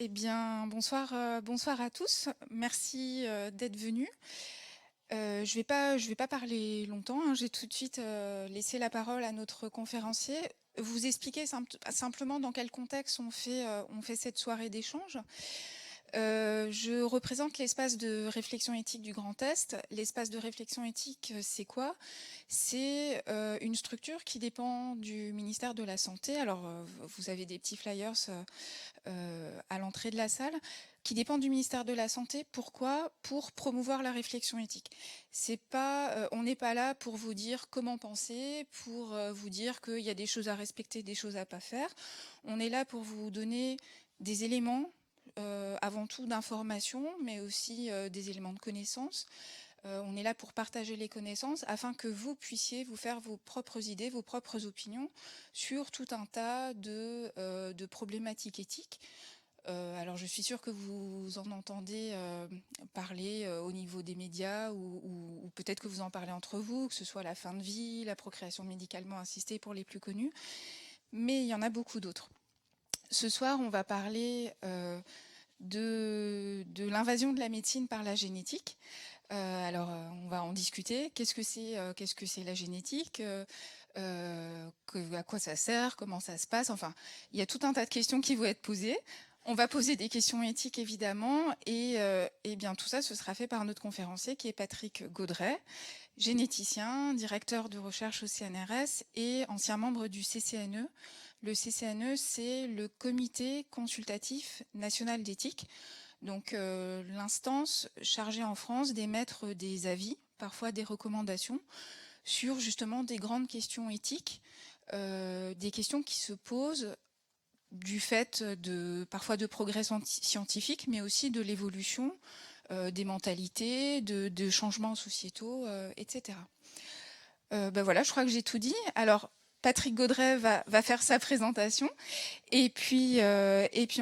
Eh bien, bonsoir à tous. Merci d'être venus. Je vais pas parler longtemps, hein. J'ai tout de suite laissé la parole à notre conférencier. Vous expliquer simplement dans quel contexte on fait cette soirée d'échange. Je représente l'espace de réflexion éthique du Grand Est. L'espace de réflexion éthique, c'est quoi? C'est une structure qui dépend du ministère de la Santé. Alors, vous avez des petits flyers à l'entrée de la salle, qui dépend du ministère de la Santé. Pourquoi? Pour promouvoir la réflexion éthique. C'est pas, on n'est pas là pour vous dire comment penser, pour vous dire qu'il y a des choses à respecter, des choses à pas faire. On est là pour vous donner des éléments, avant tout d'information, mais aussi des éléments de connaissance. On est là pour partager les connaissances afin que vous puissiez vous faire vos propres idées, vos propres opinions sur tout un tas de problématiques éthiques. Alors je suis sûre que vous en entendez parler au niveau des médias ou peut-être que vous en parlez entre vous, que ce soit la fin de vie, la procréation médicalement assistée pour les plus connus, mais il y en a beaucoup d'autres. Ce soir, on va parler de l'invasion de la médecine par la génétique. On va en discuter. Qu'est-ce que c'est la génétique? À quoi ça sert? Comment ça se passe? Enfin, il y a tout un tas de questions qui vont être posées. On va poser des questions éthiques évidemment, et bien tout ça, ce sera fait par notre conférencier qui est Patrick Gaudret, généticien, directeur de recherche au CNRS et ancien membre du CCNE. Le CCNE, c'est le Comité consultatif national d'éthique. Donc l'instance chargée en France d'émettre des avis, parfois des recommandations, sur justement des grandes questions éthiques, des questions qui se posent du fait parfois de progrès scientifiques, mais aussi de l'évolution des mentalités, de changements sociétaux, etc. Voilà, je crois que j'ai tout dit. Alors, Patrick Gaudret va faire sa présentation. Et puis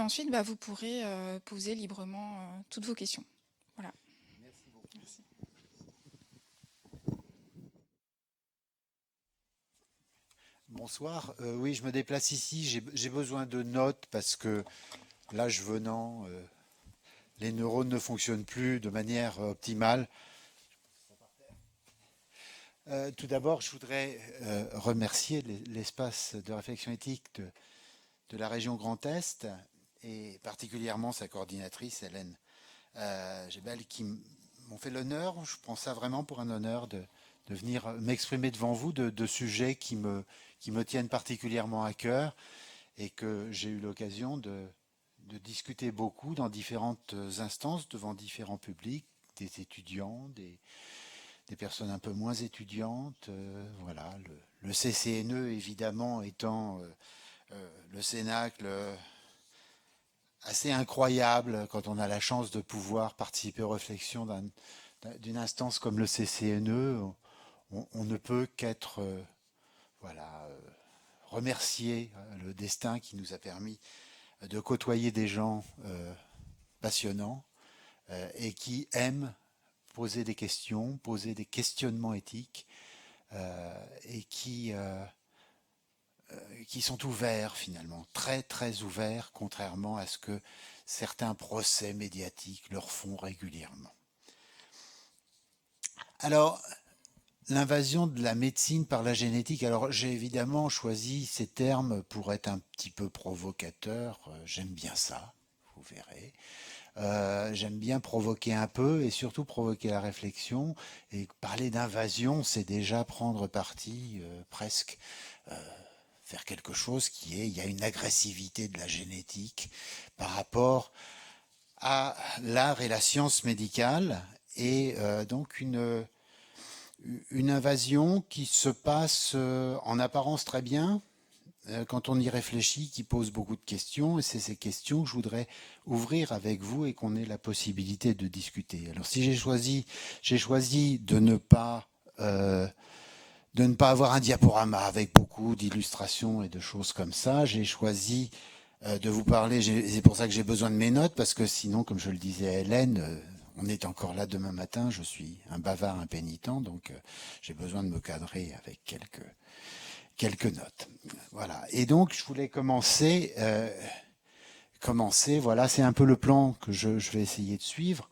ensuite, vous pourrez poser librement toutes vos questions. Voilà. Merci. Bonsoir. Oui, je me déplace ici. J'ai besoin de notes parce que l'âge venant, les neurones ne fonctionnent plus de manière optimale. Tout d'abord, je voudrais remercier l'espace de réflexion éthique de la région Grand Est et particulièrement sa coordinatrice, Hélène Gebel, qui m'ont fait l'honneur, je prends ça vraiment pour un honneur de venir m'exprimer devant vous de sujets qui me tiennent particulièrement à cœur et que j'ai eu l'occasion de discuter beaucoup dans différentes instances, devant différents publics, des étudiants, des personnes un peu moins étudiantes. Voilà, le CCNE évidemment étant le Cénacle assez incroyable quand on a la chance de pouvoir participer aux réflexions d'une instance comme le CCNE. On ne peut qu'être remercier le destin qui nous a permis de côtoyer des gens passionnants et qui aiment poser des questions, poser des questionnements éthiques et qui sont ouverts finalement, très très ouverts, contrairement à ce que certains procès médiatiques leur font régulièrement. Alors, l'invasion de la médecine par la génétique, alors j'ai évidemment choisi ces termes pour être un petit peu provocateur, j'aime bien ça, vous verrez. J'aime bien provoquer un peu et surtout provoquer la réflexion. Et parler d'invasion, c'est déjà prendre parti presque faire quelque chose qui est, il y a une agressivité de la génétique par rapport à l'art et la science médicale et donc une invasion qui se passe en apparence très bien quand on y réfléchit, qui pose beaucoup de questions, et c'est ces questions que je voudrais ouvrir avec vous et qu'on ait la possibilité de discuter. Alors si j'ai choisi de ne pas avoir un diaporama avec beaucoup d'illustrations et de choses comme ça. J'ai choisi de vous parler, c'est pour ça que j'ai besoin de mes notes, parce que sinon, comme je le disais à Hélène, on est encore là demain matin, je suis un bavard impénitent, donc j'ai besoin de me cadrer avec quelques notes. Voilà. Et donc, je voulais commencer commencer. Voilà, c'est un peu le plan que je vais essayer de suivre.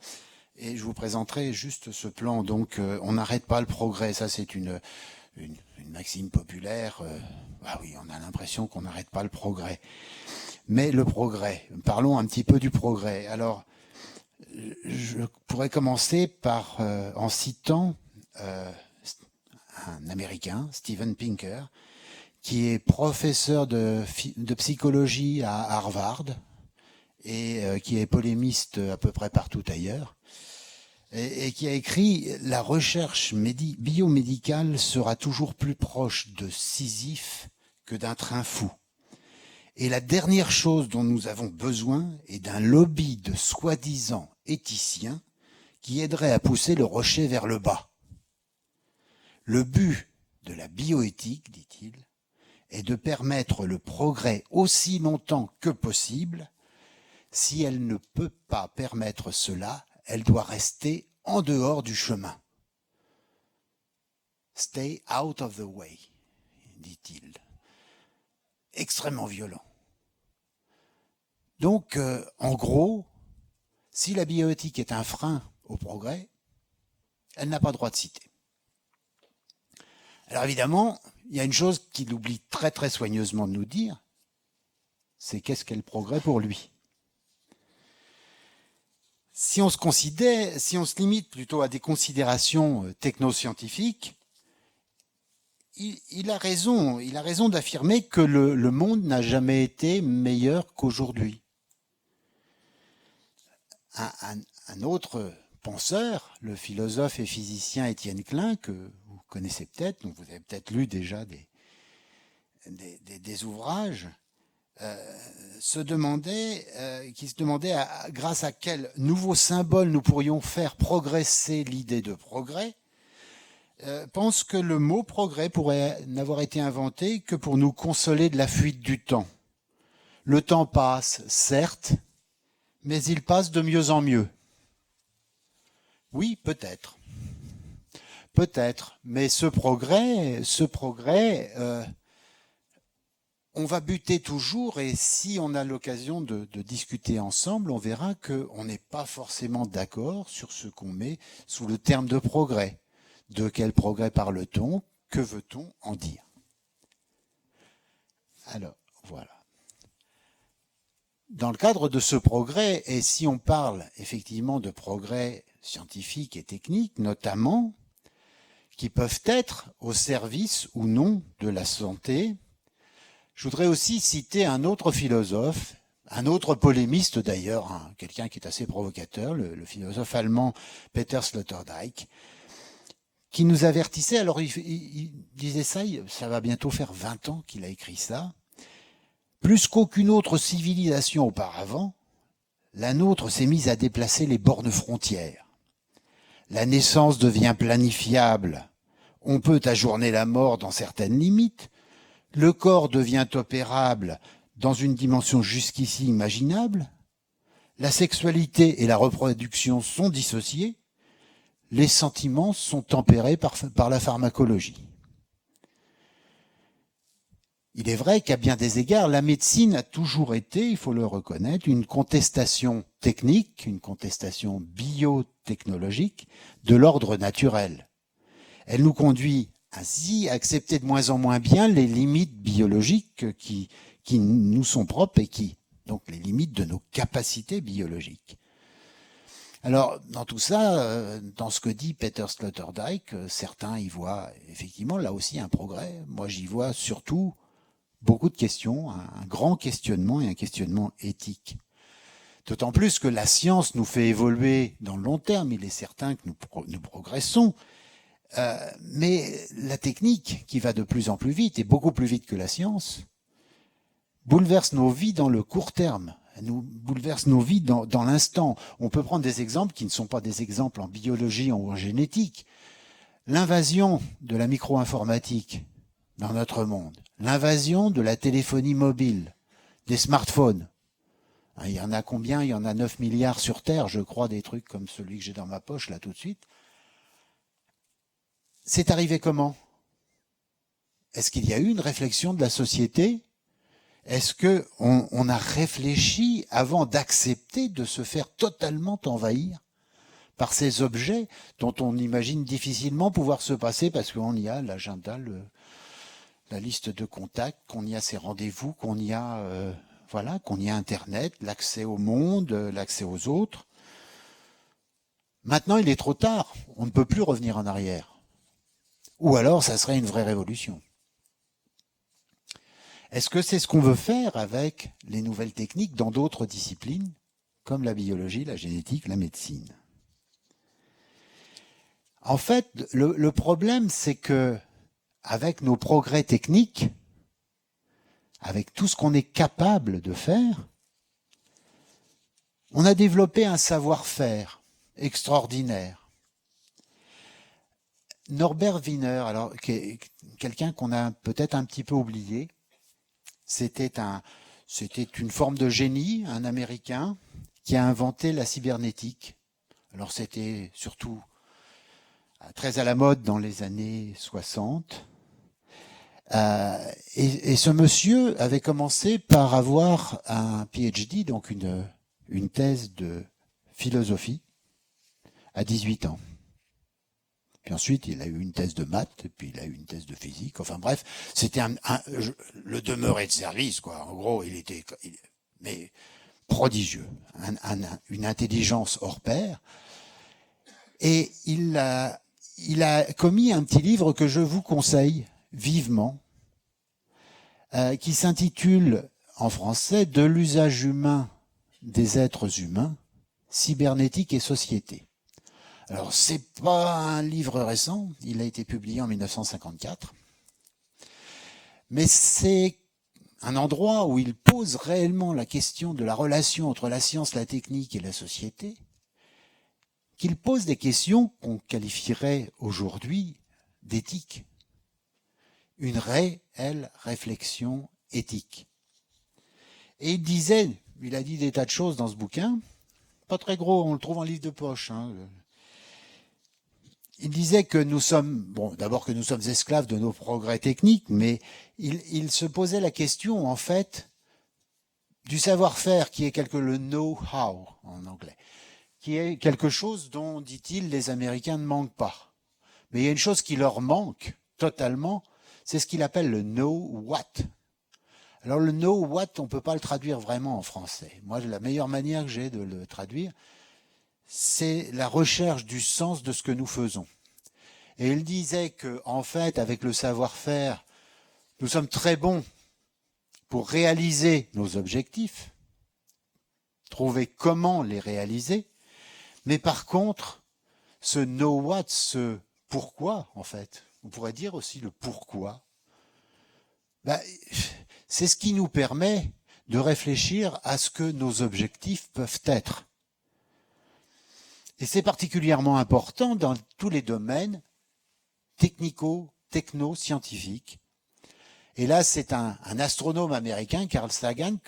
Et je vous présenterai juste ce plan. Donc, on n'arrête pas le progrès. Ça, c'est une maxime populaire. Ah oui, on a l'impression qu'on n'arrête pas le progrès. Mais le progrès, parlons un petit peu du progrès. Alors, je pourrais commencer par en citant un Américain, Steven Pinker, qui est professeur de psychologie à Harvard et qui est polémiste à peu près partout ailleurs, et qui a écrit « La recherche biomédicale sera toujours plus proche de Sisyphe que d'un train fou. Et la dernière chose dont nous avons besoin est d'un lobby de soi-disant éthiciens qui aiderait à pousser le rocher vers le bas. Le but de la bioéthique, dit-il, est de permettre le progrès aussi longtemps que possible. Si elle ne peut pas permettre cela, elle doit rester en dehors du chemin. Stay out of the way, dit-il. Extrêmement violent. Donc, en gros, si la bioéthique est un frein au progrès, elle n'a pas droit de citer. Alors évidemment, il y a une chose qu'il oublie très très soigneusement de nous dire, c'est qu'est-ce qu'est le progrès pour lui. Si on se limite plutôt à des considérations technoscientifiques, il a raison d'affirmer que le monde n'a jamais été meilleur qu'aujourd'hui. Un autre penseur, le philosophe et physicien Étienne Klein, que vous connaissez peut-être, dont vous avez peut-être lu déjà des ouvrages, se demandait grâce à quel nouveau symbole nous pourrions faire progresser l'idée de progrès, pense que le mot progrès pourrait n'avoir été inventé que pour nous consoler de la fuite du temps. Le temps passe, certes, mais il passe de mieux en mieux. Oui, peut-être. Peut-être, mais ce progrès, on va buter toujours, et si on a l'occasion de discuter ensemble, on verra qu'on n'est pas forcément d'accord sur ce qu'on met sous le terme de progrès. De quel progrès parle-t-on? Que veut-on en dire? Alors, voilà. Dans le cadre de ce progrès, et si on parle effectivement de progrès scientifiques et techniques, notamment, qui peuvent être au service ou non de la santé, je voudrais aussi citer un autre philosophe, un autre polémiste d'ailleurs, quelqu'un qui est assez provocateur, le philosophe allemand Peter Sloterdijk, qui nous avertissait, alors il disait ça va bientôt faire 20 ans qu'il a écrit ça, plus qu'aucune autre civilisation auparavant, la nôtre s'est mise à déplacer les bornes frontières. La naissance devient planifiable, on peut ajourner la mort dans certaines limites, le corps devient opérable dans une dimension jusqu'ici imaginable, la sexualité et la reproduction sont dissociées, les sentiments sont tempérés par la pharmacologie. Il est vrai qu'à bien des égards, la médecine a toujours été, il faut le reconnaître, une contestation technique, une contestation biotechnologique de l'ordre naturel. Elle nous conduit ainsi à accepter de moins en moins bien les limites biologiques qui nous sont propres et donc les limites de nos capacités biologiques. Alors, dans tout ça, dans ce que dit Peter Sloterdijk, certains y voient effectivement là aussi un progrès. Moi, j'y vois surtout beaucoup de questions, un grand questionnement et un questionnement éthique. D'autant plus que la science nous fait évoluer dans le long terme. Il est certain que nous progressons. Mais la technique, qui va de plus en plus vite, et beaucoup plus vite que la science, bouleverse nos vies dans le court terme. Elle nous bouleverse nos vies dans l'instant. On peut prendre des exemples qui ne sont pas des exemples en biologie ou en génétique. L'invasion de la micro-informatique dans notre monde, l'invasion de la téléphonie mobile, des smartphones. Il y en a combien? Il y en a 9 milliards sur Terre, je crois, des trucs comme celui que j'ai dans ma poche là tout de suite. C'est arrivé comment? Est-ce qu'il y a eu une réflexion de la société? Est-ce que on a réfléchi avant d'accepter de se faire totalement envahir par ces objets dont on imagine difficilement pouvoir se passer parce qu'on y a l'agenda, la liste de contacts, qu'on y a ses rendez-vous, qu'on y a voilà, qu'on y a Internet, l'accès au monde, l'accès aux autres. Maintenant, il est trop tard. On ne peut plus revenir en arrière. Ou alors, ça serait une vraie révolution. Est-ce que c'est ce qu'on veut faire avec les nouvelles techniques dans d'autres disciplines, comme la biologie, la génétique, la médecine? En fait, le problème, c'est que avec nos progrès techniques, avec tout ce qu'on est capable de faire, on a développé un savoir-faire extraordinaire. Norbert Wiener, alors quelqu'un qu'on a peut-être un petit peu oublié, c'était une forme de génie, un Américain, qui a inventé la cybernétique. Alors c'était surtout très à la mode dans les années 60. Et ce monsieur avait commencé par avoir un PhD, donc une thèse de philosophie, à 18 ans. Puis ensuite, il a eu une thèse de maths, et puis il a eu une thèse de physique. Enfin bref, c'était le demeuré de service, quoi. En gros, mais prodigieux, une intelligence hors pair. Et il a commis un petit livre que je vous conseille vivement, qui s'intitule en français « De l'usage humain des êtres humains, cybernétique et société ». Alors, c'est pas un livre récent, il a été publié en 1954, mais c'est un endroit où il pose réellement la question de la relation entre la science, la technique et la société, qu'il pose des questions qu'on qualifierait aujourd'hui d'éthique. Une réelle réflexion éthique. Et il a dit des tas de choses dans ce bouquin, pas très gros, on le trouve en livre de poche, hein. Il disait que nous sommes, d'abord que nous sommes esclaves de nos progrès techniques, mais il se posait la question, en fait, du savoir-faire qui est le know-how en anglais, qui est quelque chose dont, dit-il, les Américains ne manquent pas. Mais il y a une chose qui leur manque totalement, c'est ce qu'il appelle le know-what. Alors le know-what, on ne peut pas le traduire vraiment en français. Moi, la meilleure manière que j'ai de le traduire, c'est la recherche du sens de ce que nous faisons. Et il disait que, en fait, avec le savoir-faire, nous sommes très bons pour réaliser nos objectifs, trouver comment les réaliser, mais par contre, ce know what, ce pourquoi, en fait, on pourrait dire aussi le pourquoi, c'est ce qui nous permet de réfléchir à ce que nos objectifs peuvent être. Et c'est particulièrement important dans tous les domaines techno-scientifiques. Et là, c'est un astronome américain, Carl Sagan,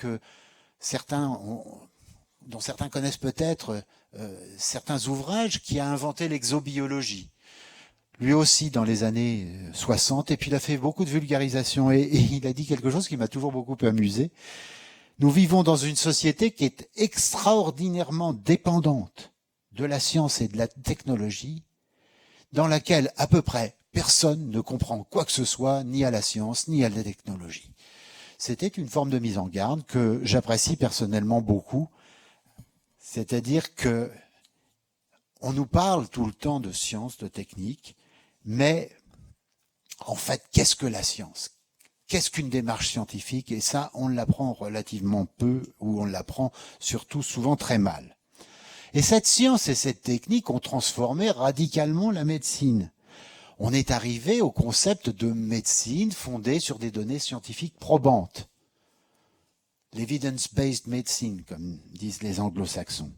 dont certains connaissent peut-être certains ouvrages, qui a inventé l'exobiologie. Lui aussi dans les années 60, et puis il a fait beaucoup de vulgarisation, et il a dit quelque chose qui m'a toujours beaucoup amusé. Nous vivons dans une société qui est extraordinairement dépendante de la science et de la technologie, dans laquelle à peu près personne ne comprend quoi que ce soit, ni à la science, ni à la technologie. C'était une forme de mise en garde que j'apprécie personnellement beaucoup, c'est-à-dire que on nous parle tout le temps de science, de technique, mais en fait, qu'est-ce que la science? Qu'est-ce qu'une démarche scientifique? Et ça, on l'apprend relativement peu, ou on l'apprend surtout souvent très mal. Et cette science et cette technique ont transformé radicalement la médecine. On est arrivé au concept de médecine fondée sur des données scientifiques probantes. L'evidence-based medicine, comme disent les anglo-saxons.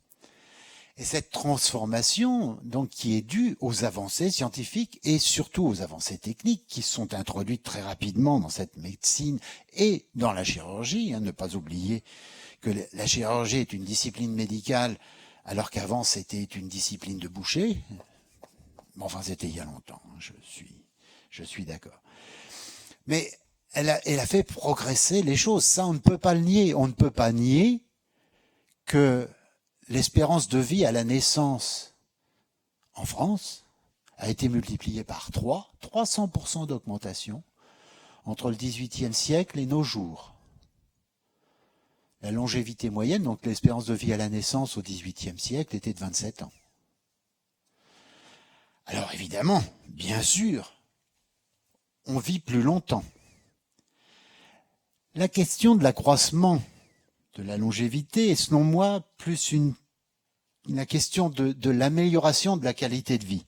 Et cette transformation, donc, qui est due aux avancées scientifiques et surtout aux avancées techniques qui sont introduites très rapidement dans cette médecine et dans la chirurgie, ne pas oublier que la chirurgie est une discipline médicale alors qu'avant c'était une discipline de boucher. Enfin, c'était il y a longtemps, je suis d'accord. Mais elle a fait progresser les choses. Ça, on ne peut pas le nier. On ne peut pas nier que l'espérance de vie à la naissance en France a été multipliée par 300% d'augmentation entre le XVIIIe siècle et nos jours. La longévité moyenne, donc l'espérance de vie à la naissance au XVIIIe siècle, était de 27 ans. Alors évidemment, bien sûr, on vit plus longtemps. La question de l'accroissement de la longévité est, selon moi, plus la question de l'amélioration de la qualité de vie,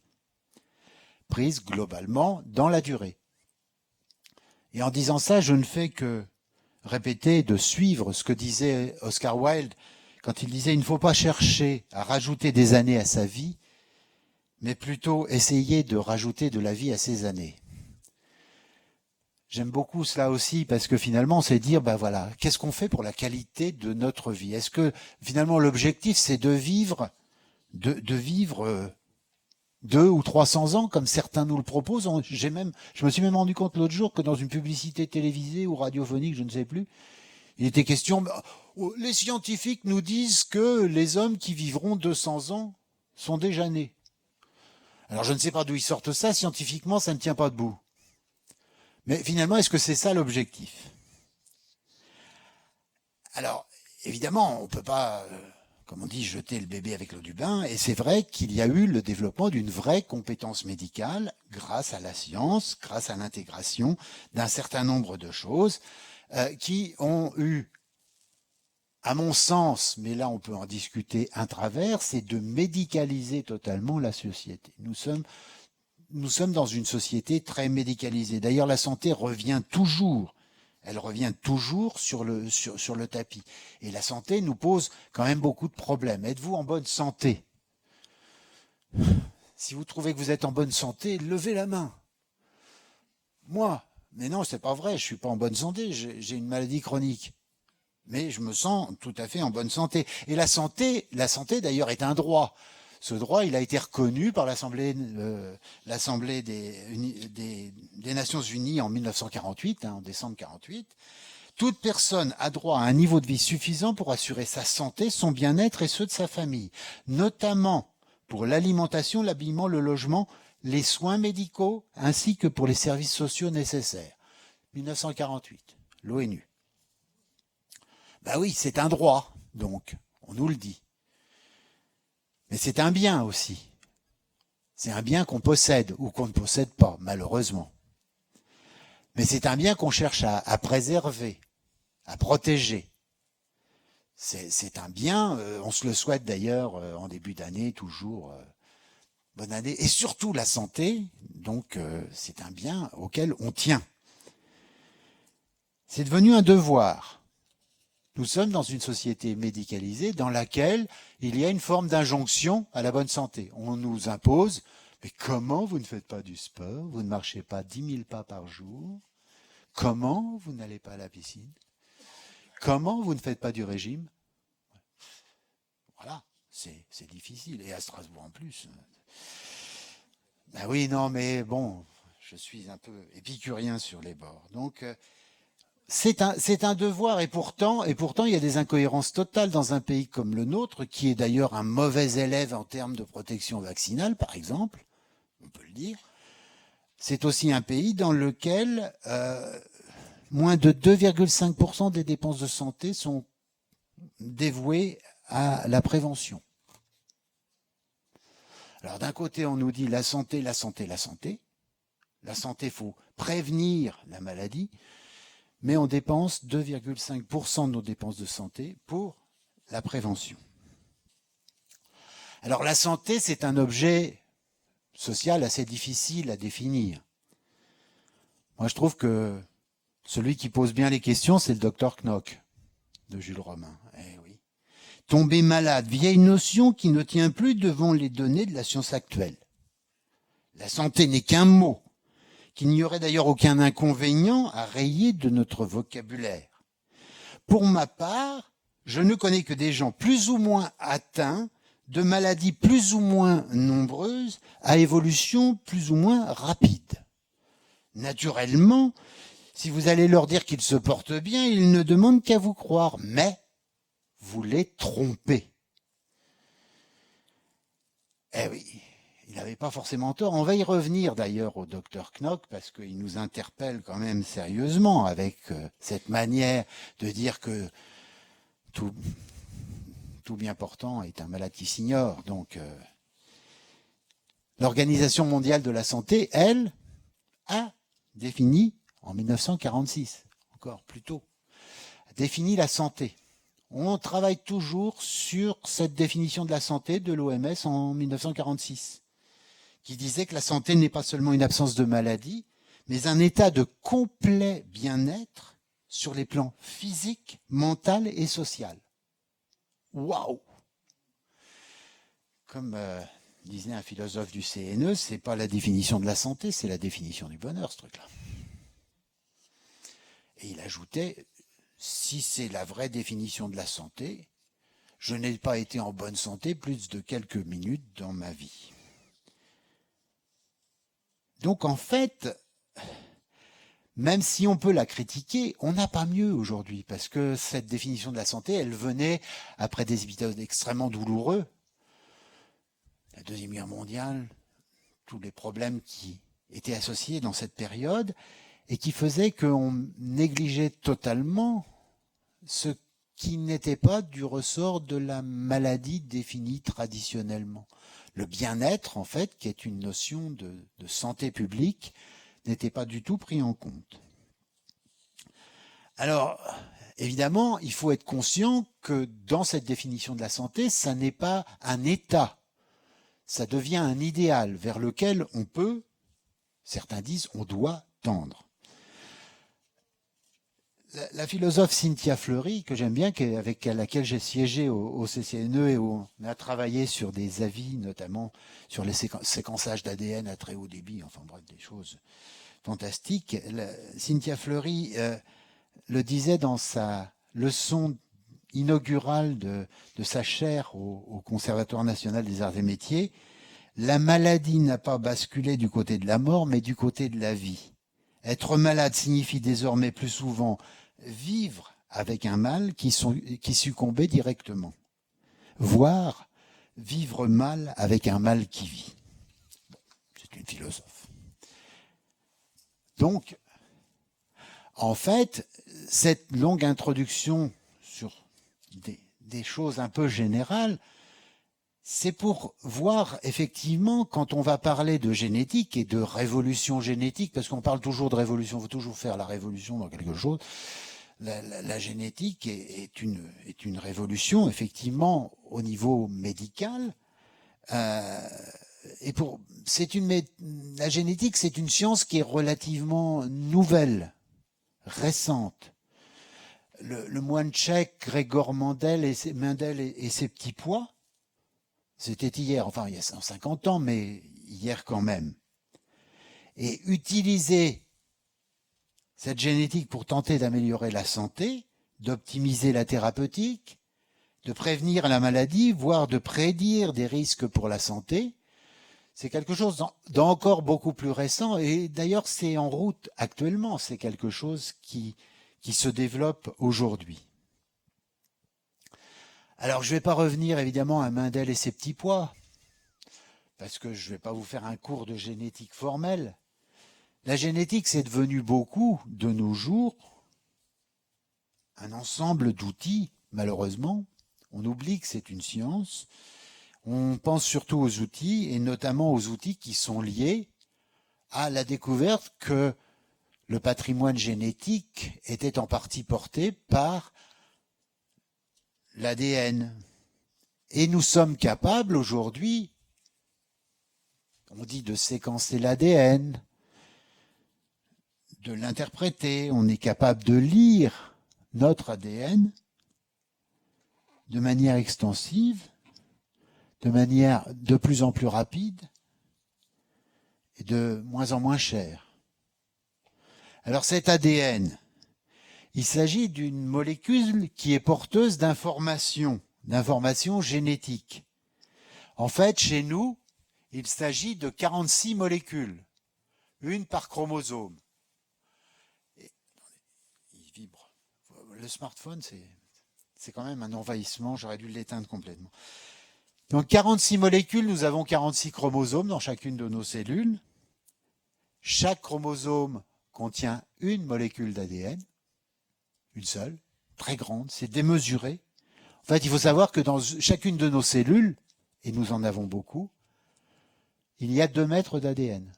prise globalement dans la durée. Et en disant ça, je ne fais que répéter, de suivre ce que disait Oscar Wilde quand il disait « il ne faut pas chercher à rajouter des années à sa vie, mais plutôt essayer de rajouter de la vie à ses années ». J'aime beaucoup cela aussi parce que finalement, c'est dire, ben voilà, qu'est-ce qu'on fait pour la qualité de notre vie? Est-ce que finalement l'objectif, c'est de vivre 200 ou 300 ans comme certains nous le proposent? Je me suis même rendu compte l'autre jour que dans une publicité télévisée ou radiophonique, je ne sais plus, il était question, les scientifiques nous disent que les hommes qui vivront 200 ans sont déjà nés. Alors je ne sais pas d'où ils sortent ça, scientifiquement, ça ne tient pas debout. Mais finalement, est-ce que c'est ça l'objectif? Alors, évidemment, on ne peut pas, comme on dit, jeter le bébé avec l'eau du bain, et c'est vrai qu'il y a eu le développement d'une vraie compétence médicale grâce à la science, grâce à l'intégration d'un certain nombre de choses qui ont eu, à mon sens, mais là on peut en discuter un travers, c'est de médicaliser totalement la société. Nous sommes dans une société très médicalisée. D'ailleurs, la santé revient toujours. Elle revient toujours sur le tapis. Et la santé nous pose quand même beaucoup de problèmes. Êtes-vous en bonne santé? Si vous trouvez que vous êtes en bonne santé, levez la main. Moi, mais non, c'est pas vrai, je suis pas en bonne santé, j'ai une maladie chronique. Mais je me sens tout à fait en bonne santé. Et la santé d'ailleurs est un droit. Ce droit, il a été reconnu par l'Assemblée des Nations Unies en 1948, en décembre 48. Toute personne a droit à un niveau de vie suffisant pour assurer sa santé, son bien-être et ceux de sa famille, notamment pour l'alimentation, l'habillement, le logement, les soins médicaux, ainsi que pour les services sociaux nécessaires. 1948, l'ONU. Ben oui, c'est un droit, donc, on nous le dit. Mais c'est un bien aussi. C'est un bien qu'on possède ou qu'on ne possède pas, malheureusement. Mais c'est un bien qu'on cherche à préserver, à protéger. C'est un bien, on se le souhaite d'ailleurs en début d'année, toujours. Bonne année. Et surtout la santé, donc c'est un bien auquel on tient. C'est devenu un devoir. Nous sommes dans une société médicalisée dans laquelle il y a une forme d'injonction à la bonne santé. On nous impose, mais comment vous ne faites pas du sport? Vous ne marchez pas 10 000 pas par jour? Comment vous n'allez pas à la piscine? Comment vous ne faites pas du régime? Voilà, c'est difficile. Et à Strasbourg en plus. Ben oui, non, mais bon, je suis un peu épicurien sur les bords. Donc, c'est un devoir et pourtant il y a des incohérences totales dans un pays comme le nôtre, qui est d'ailleurs un mauvais élève en termes de protection vaccinale, par exemple, on peut le dire. C'est aussi un pays dans lequel moins de 2,5% des dépenses de santé sont dévouées à la prévention. Alors d'un côté, on nous dit la santé, la santé, la santé. La santé, il faut prévenir la maladie. Mais on dépense 2,5% de nos dépenses de santé pour la prévention. Alors la santé, c'est un objet social assez difficile à définir. Moi, je trouve que celui qui pose bien les questions, c'est le docteur Knock de Jules Romain. Eh oui. Tomber malade, vieille notion qui ne tient plus devant les données de la science actuelle. La santé n'est qu'un mot, qu'il n'y aurait d'ailleurs aucun inconvénient à rayer de notre vocabulaire. Pour ma part, je ne connais que des gens plus ou moins atteints de maladies plus ou moins nombreuses à évolution plus ou moins rapide. Naturellement, Si vous allez leur dire qu'ils se portent bien, ils ne demandent qu'à vous croire. Mais vous les trompez. Eh oui, il n'avait pas forcément tort. On va y revenir d'ailleurs au docteur Knock parce qu'il nous interpelle quand même sérieusement avec cette manière de dire que tout bien portant est un malade qui s'ignore. Donc, l'Organisation mondiale de la santé, elle, a défini, en 1946, encore plus tôt, a défini la santé. On travaille toujours sur cette définition de la santé de l'OMS en 1946, qui disait que la santé n'est pas seulement une absence de maladie, mais un état de complet bien-être sur les plans physique, mental et social. Waouh! Comme disait un philosophe du CNE, c'est pas la définition de la santé, c'est la définition du bonheur, ce truc-là. Et il ajoutait, si c'est la vraie définition de la santé, je n'ai pas été en bonne santé plus de quelques minutes dans ma vie. Donc en fait, même si on peut la critiquer, on n'a pas mieux aujourd'hui, parce que cette définition de la santé, elle venait après des épisodes extrêmement douloureux. La Deuxième Guerre mondiale, tous les problèmes qui étaient associés dans cette période, et qui faisaient qu'on négligeait totalement ce qui n'était pas du ressort de la maladie définie traditionnellement. Le bien-être, en fait, qui est une notion de santé publique, n'était pas du tout pris en compte. Alors, évidemment, il faut être conscient que dans cette définition de la santé, ça n'est pas un état, ça devient un idéal vers lequel on peut, certains disent, on doit tendre. La philosophe Cynthia Fleury, que j'aime bien, avec laquelle j'ai siégé au CCNE et où on a travaillé sur des avis, notamment sur les séquençages d'ADN à très haut débit, enfin bref, des choses fantastiques. Cynthia Fleury le disait dans sa leçon inaugurale de sa chaire au Conservatoire national des arts et métiers, la maladie n'a pas basculé du côté de la mort, mais du côté de la vie. Être malade signifie désormais plus souvent vivre avec un mal qui succombait directement, voire vivre mal avec un mal qui vit. Bon, c'est une philosophe. Donc, en fait, cette longue introduction sur des choses un peu générales, c'est pour voir effectivement, quand on va parler de génétique et de révolution génétique, parce qu'on parle toujours de révolution, il faut toujours faire la révolution dans quelque chose, la génétique est une révolution, effectivement, au niveau médical. La génétique, c'est une science qui est relativement nouvelle, récente. Le moine tchèque Grégor Mendel et ses petits pois, c'était hier, enfin il y a 150 ans, mais hier quand même. Et utiliser cette génétique pour tenter d'améliorer la santé, d'optimiser la thérapeutique, de prévenir la maladie, voire de prédire des risques pour la santé, c'est quelque chose d'encore beaucoup plus récent. Et d'ailleurs, c'est en route actuellement. C'est quelque chose qui se développe aujourd'hui. Alors, je ne vais pas revenir évidemment à Mendel et ses petits pois, parce que je ne vais pas vous faire un cours de génétique formelle. La génétique, c'est devenu beaucoup, de nos jours, un ensemble d'outils, malheureusement. On oublie que c'est une science. On pense surtout aux outils, et notamment aux outils qui sont liés à la découverte que le patrimoine génétique était en partie porté par l'ADN. Et nous sommes capables aujourd'hui, on dit de séquencer l'ADN, de l'interpréter, on est capable de lire notre ADN de manière extensive, de manière de plus en plus rapide et de moins en moins chère. Alors cet ADN, il s'agit d'une molécule qui est porteuse d'informations génétiques. En fait, chez nous, il s'agit de 46 molécules, une par chromosome. le smartphone, c'est quand même un envahissement. J'aurais dû l'éteindre complètement. Donc 46 molécules, nous avons 46 chromosomes dans chacune de nos cellules. Chaque chromosome contient une molécule d'ADN, une seule, très grande, c'est démesuré. En fait, il faut savoir que dans chacune de nos cellules, et nous en avons beaucoup, il y a 2 mètres d'ADN.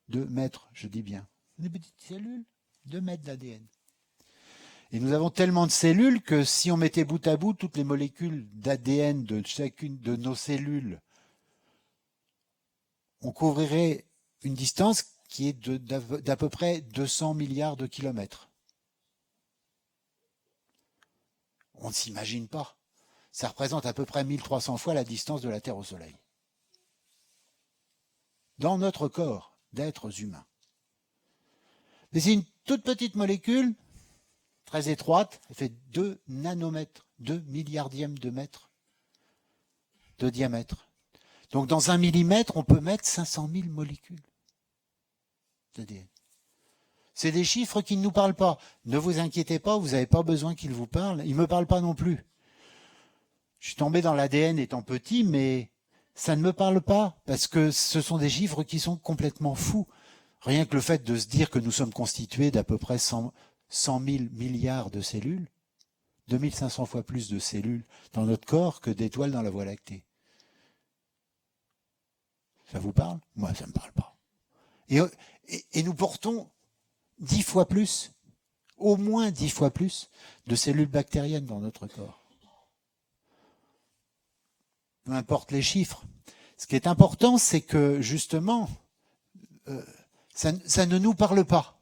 2 mètres, je dis bien. Des petites cellules, 2 mètres d'ADN. Et nous avons tellement de cellules que si on mettait bout à bout toutes les molécules d'ADN de chacune de nos cellules, on couvrirait une distance qui est d'à peu près 200 milliards de kilomètres. On ne s'imagine pas. Ça représente à peu près 1300 fois la distance de la Terre au Soleil. Dans notre corps d'êtres humains. Mais c'est une toute petite molécule, très étroite, elle fait 2 nanomètres, 2 milliardièmes de mètre de diamètre. Donc dans 1 millimètre, on peut mettre 500 000 molécules d'ADN. C'est des chiffres qui ne nous parlent pas. Ne vous inquiétez pas, vous n'avez pas besoin qu'ils vous parlent. Ils ne me parlent pas non plus. Je suis tombé dans l'ADN étant petit, mais ça ne me parle pas, parce que ce sont des chiffres qui sont complètement fous. Rien que le fait de se dire que nous sommes constitués d'à peu près 100 000 milliards de cellules, 2500 fois plus de cellules dans notre corps que d'étoiles dans la Voie lactée. Ça vous parle? Moi, ça ne me parle pas. Et nous portons 10 fois plus, au moins 10 fois plus, de cellules bactériennes dans notre corps. Peu importe les chiffres. Ce qui est important, c'est que, justement, ça ne nous parle pas.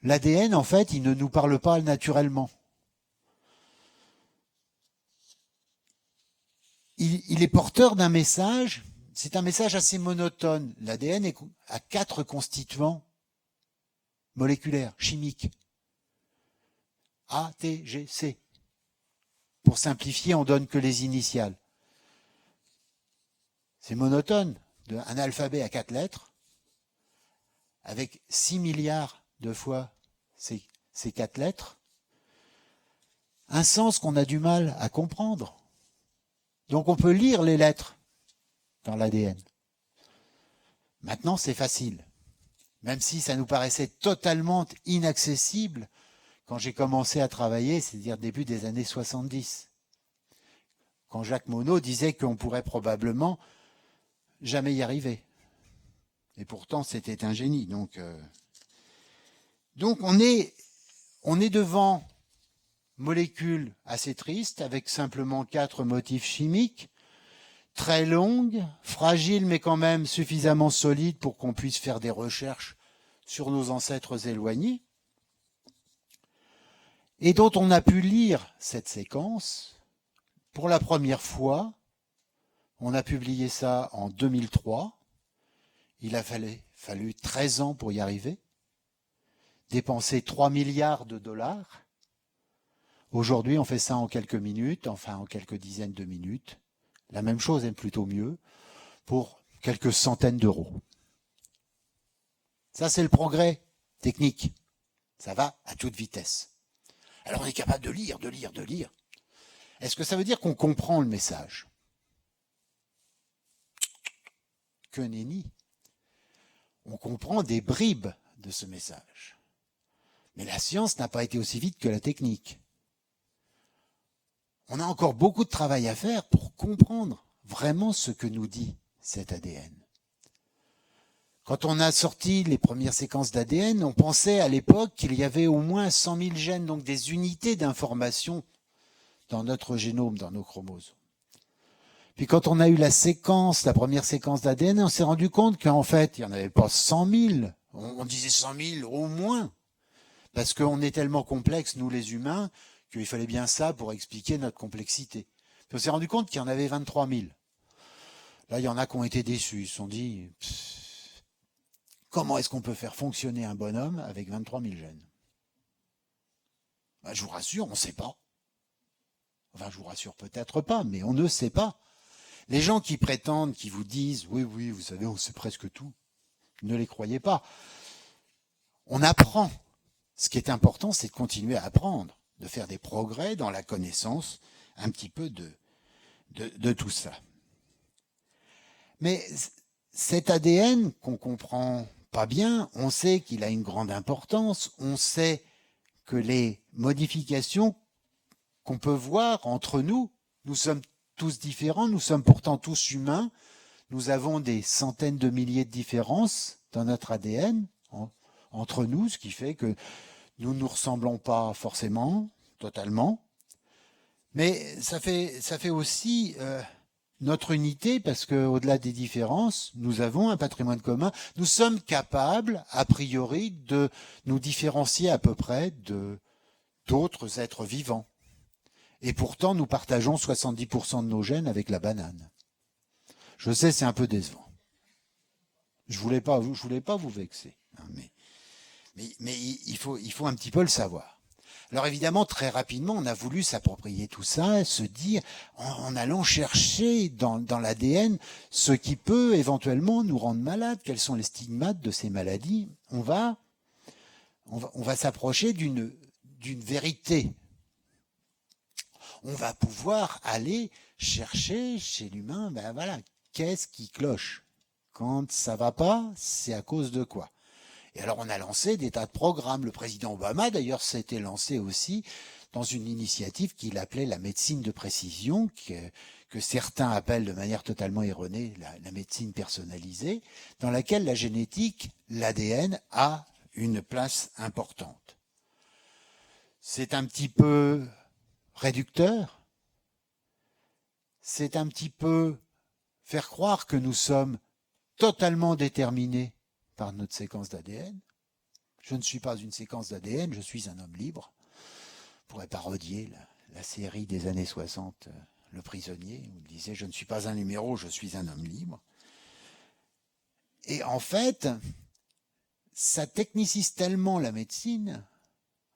L'ADN, en fait, il ne nous parle pas naturellement. Il est porteur d'un message, c'est un message assez monotone. L'ADN a 4 constituants moléculaires, chimiques. A, T, G, C. Pour simplifier, on donne que les initiales. C'est monotone, un alphabet à 4 lettres, avec 6 milliards de fois ces 4 lettres, un sens qu'on a du mal à comprendre. Donc on peut lire les lettres dans l'ADN. Maintenant, c'est facile. Même si ça nous paraissait totalement inaccessible quand j'ai commencé à travailler, c'est-à-dire début des années 70. Quand Jacques Monod disait qu'on pourrait probablement jamais y arriver. Et pourtant, c'était un génie. Donc on est devant molécules assez tristes, avec simplement 4 motifs chimiques, très longues, fragiles, mais quand même suffisamment solides pour qu'on puisse faire des recherches sur nos ancêtres éloignés, et dont on a pu lire cette séquence pour la première fois. On a publié ça en 2003. Il a fallu 13 ans pour y arriver, dépenser 3 milliards de dollars. Aujourd'hui, on fait ça en quelques minutes, enfin en quelques dizaines de minutes. La même chose, et plutôt mieux, pour quelques centaines d'euros. Ça, c'est le progrès technique. Ça va à toute vitesse. Alors on est capable de lire. Est-ce que ça veut dire qu'on comprend le message? Que nenni. On comprend des bribes de ce message. Mais la science n'a pas été aussi vite que la technique. On a encore beaucoup de travail à faire pour comprendre vraiment ce que nous dit cet ADN. Quand on a sorti les premières séquences d'ADN, on pensait à l'époque qu'il y avait au moins 100 000 gènes, donc des unités d'information dans notre génome, dans nos chromosomes. Puis quand on a eu la première séquence d'ADN, on s'est rendu compte qu'en fait, il n'y en avait pas 100 000. On disait 100 000 au moins. Parce qu'on est tellement complexes, nous les humains, qu'il fallait bien ça pour expliquer notre complexité. Puis on s'est rendu compte qu'il y en avait 23 000. Là, il y en a qui ont été déçus. Ils se sont dit, comment est-ce qu'on peut faire fonctionner un bonhomme avec 23 000 gènes? Je vous rassure, on ne sait pas. Enfin, je vous rassure peut-être pas, mais on ne sait pas. Les gens qui prétendent, qui vous disent « oui, vous savez, on sait presque tout », ne les croyez pas. On apprend ce qui est important, c'est de continuer à apprendre, de faire des progrès dans la connaissance un petit peu de tout ça. Mais cet ADN qu'on comprend pas bien, on sait qu'il a une grande importance, on sait que les modifications qu'on peut voir entre nous, nous sommes tous différents, nous sommes pourtant tous humains, nous avons des centaines de milliers de différences dans notre ADN entre nous, ce qui fait que nous ne nous ressemblons pas forcément, totalement, mais ça fait aussi notre unité, parce qu'au-delà des différences, nous avons un patrimoine commun. Nous sommes capables, a priori, de nous différencier à peu près d'autres êtres vivants. Et pourtant, nous partageons 70% de nos gènes avec la banane. Je sais, c'est un peu décevant. Je voulais pas vous vexer, hein, mais il faut un petit peu le savoir. Alors évidemment, très rapidement, on a voulu s'approprier tout ça, se dire, en allant chercher dans l'ADN ce qui peut éventuellement nous rendre malades, quels sont les stigmates de ces maladies. On va s'approcher d'une vérité. On va pouvoir aller chercher chez l'humain, ben voilà, qu'est-ce qui cloche? Quand ça va pas, c'est à cause de quoi? Et alors on a lancé des tas de programmes. Le président Obama d'ailleurs s'était lancé aussi dans une initiative qu'il appelait la médecine de précision, que certains appellent de manière totalement erronée la médecine personnalisée, dans laquelle la génétique, l'ADN, a une place importante. C'est un petit peu réducteur, c'est un petit peu faire croire que nous sommes totalement déterminés par notre séquence d'ADN. Je ne suis pas une séquence d'ADN, je suis un homme libre. On pourrait parodier la série des années 60, Le Prisonnier, où il disait « Je ne suis pas un numéro, je suis un homme libre ». Et en fait, ça technicise tellement la médecine,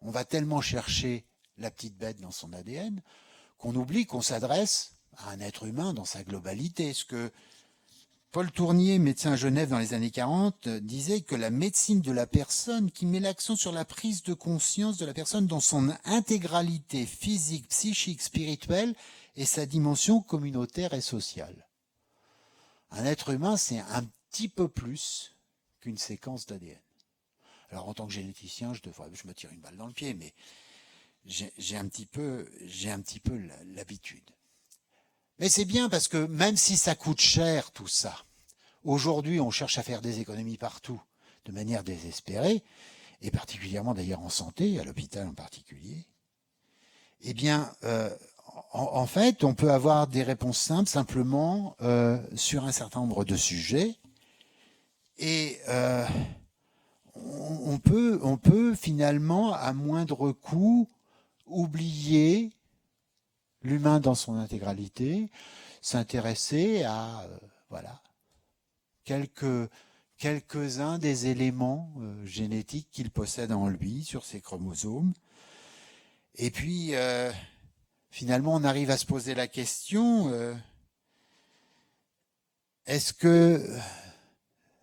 on va tellement chercher la petite bête dans son ADN, qu'on oublie qu'on s'adresse à un être humain dans sa globalité. Ce que Paul Tournier, médecin à Genève dans les années 40, disait que la médecine de la personne qui met l'accent sur la prise de conscience de la personne dans son intégralité physique, psychique, spirituelle et sa dimension communautaire et sociale. Un être humain, c'est un petit peu plus qu'une séquence d'ADN. Alors en tant que généticien, je me tire une balle dans le pied, mais j'ai un petit peu l'habitude. Mais c'est bien parce que même si ça coûte cher tout ça, aujourd'hui on cherche à faire des économies partout de manière désespérée, et particulièrement d'ailleurs en santé, à l'hôpital en particulier, eh bien en fait on peut avoir des réponses simples simplement sur un certain nombre de sujets, et on peut finalement à moindre coût oublier l'humain dans son intégralité, s'intéresser à quelques-uns des éléments génétiques qu'il possède en lui, sur ses chromosomes. Et puis, finalement, on arrive à se poser la question, est-ce que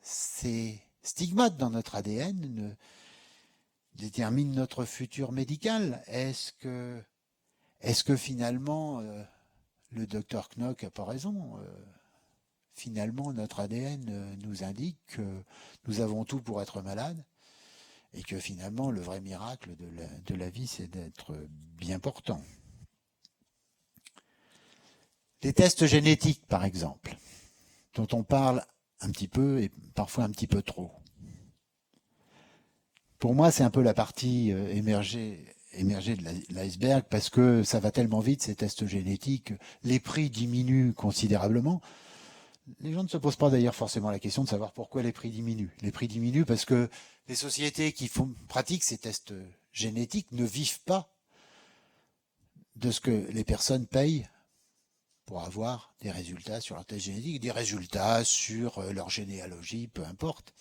ces stigmates dans notre ADN déterminent notre futur médical? Est-ce que finalement, le docteur Knock n'a pas raison? Finalement, notre ADN nous indique que nous avons tout pour être malade, et que finalement, le vrai miracle de la vie, c'est d'être bien portant. Les tests génétiques, par exemple, dont on parle un petit peu et parfois un petit peu trop. Pour moi, c'est un peu la partie émergée de l'iceberg, parce que ça va tellement vite, ces tests génétiques, les prix diminuent considérablement. Les gens ne se posent pas d'ailleurs forcément la question de savoir pourquoi les prix diminuent. Les prix diminuent parce que les sociétés qui pratiquent ces tests génétiques ne vivent pas de ce que les personnes payent pour avoir des résultats sur leur test génétique, des résultats sur leur généalogie, peu importe.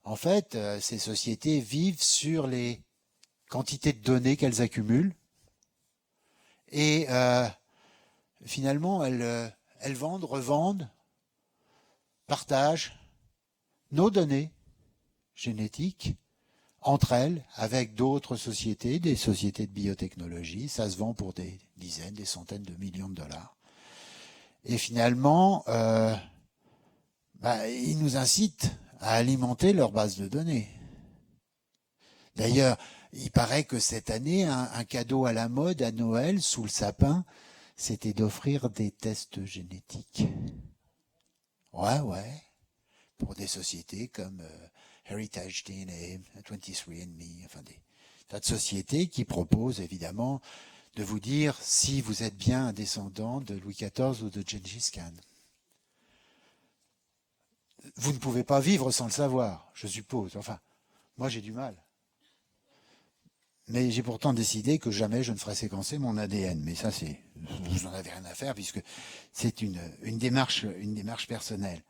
En fait, ces sociétés vivent sur les quantités de données qu'elles accumulent, et finalement elles vendent, revendent, partagent nos données génétiques entre elles, avec d'autres sociétés, des sociétés de biotechnologie. Ça se vend pour des dizaines, des centaines de millions de dollars. Et finalement, ils nous incitent à alimenter leur base de données. D'ailleurs, il paraît que cette année, un cadeau à la mode à Noël, sous le sapin, c'était d'offrir des tests génétiques. Ouais. Pour des sociétés comme Heritage DNA, 23andMe, enfin des tas de sociétés qui proposent évidemment de vous dire si vous êtes bien un descendant de Louis XIV ou de Gengis Khan. Vous ne pouvez pas vivre sans le savoir, je suppose. Enfin, moi j'ai du mal. Mais j'ai pourtant décidé que jamais je ne ferai séquencer mon ADN. Mais ça, vous n'en avez rien à faire puisque c'est une démarche personnelle.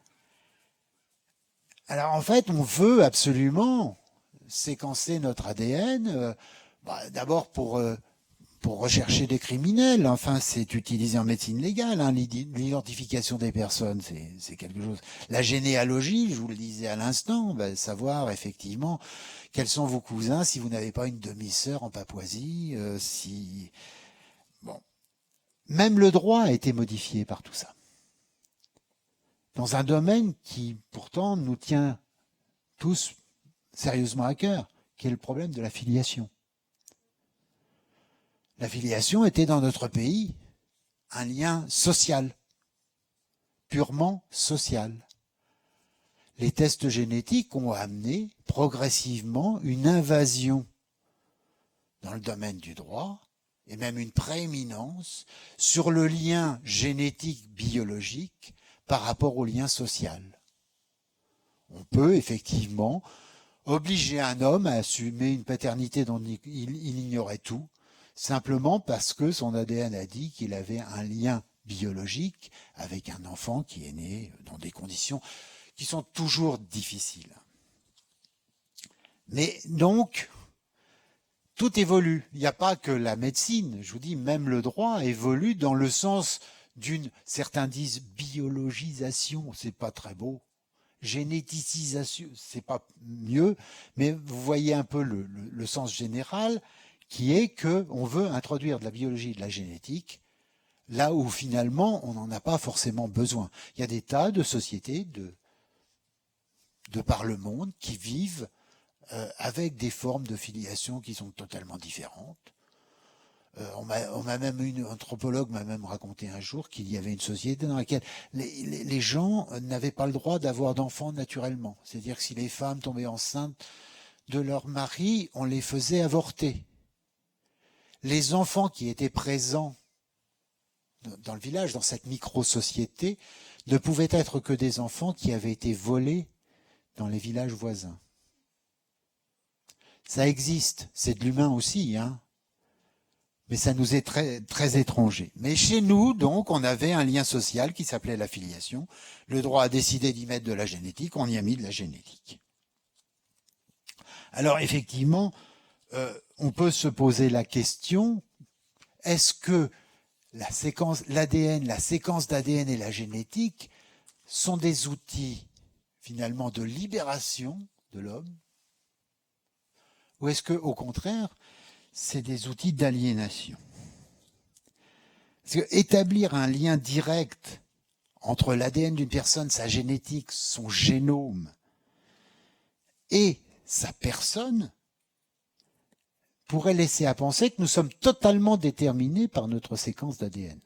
Alors en fait, on veut absolument séquencer notre ADN, d'abord pour rechercher des criminels. Enfin, c'est utilisé en médecine légale, hein, l'identification des personnes, c'est quelque chose. La généalogie, je vous le disais à l'instant, savoir effectivement quels sont vos cousins, si vous n'avez pas une demi-sœur en Papouasie, Même le droit a été modifié par tout ça. Dans un domaine qui, pourtant, nous tient tous sérieusement à cœur, qui est le problème de la filiation. La filiation était dans notre pays un lien social, purement social. Les tests génétiques ont amené progressivement une invasion dans le domaine du droit et même une prééminence sur le lien génétique biologique par rapport au lien social. On peut effectivement obliger un homme à assumer une paternité dont il ignorait tout, simplement parce que son ADN a dit qu'il avait un lien biologique avec un enfant qui est né dans des conditions qui sont toujours difficiles. Mais donc, tout évolue. Il n'y a pas que la médecine, je vous dis, même le droit évolue dans le sens d'une, certains disent biologisation, c'est pas très beau, généticisation, c'est pas mieux, mais vous voyez un peu le sens général qui est qu'on veut introduire de la biologie et de la génétique là où finalement on n'en a pas forcément besoin. Il y a des tas de sociétés de par le monde qui vivent avec des formes de filiation qui sont totalement différentes. Une anthropologue m'a même raconté un jour qu'il y avait une société dans laquelle les gens n'avaient pas le droit d'avoir d'enfants naturellement. C'est-à-dire que si les femmes tombaient enceintes de leur mari, on les faisait avorter. Les enfants qui étaient présents dans le village, dans cette micro-société, ne pouvaient être que des enfants qui avaient été volés dans les villages voisins. Ça existe, c'est de l'humain aussi, hein. Mais ça nous est très, très étranger. Mais chez nous, donc, on avait un lien social qui s'appelait la filiation. Le droit a décidé d'y mettre de la génétique, on y a mis de la génétique. Alors, effectivement, on peut se poser la question, est-ce que la séquence d'ADN et la génétique sont des outils, finalement, de libération de l'homme? Ou est-ce que, au contraire, c'est des outils d'aliénation? Parce que établir un lien direct entre l'ADN d'une personne, sa génétique, son génome, et sa personne, pourrait laisser à penser que nous sommes totalement déterminés par notre séquence d'ADN.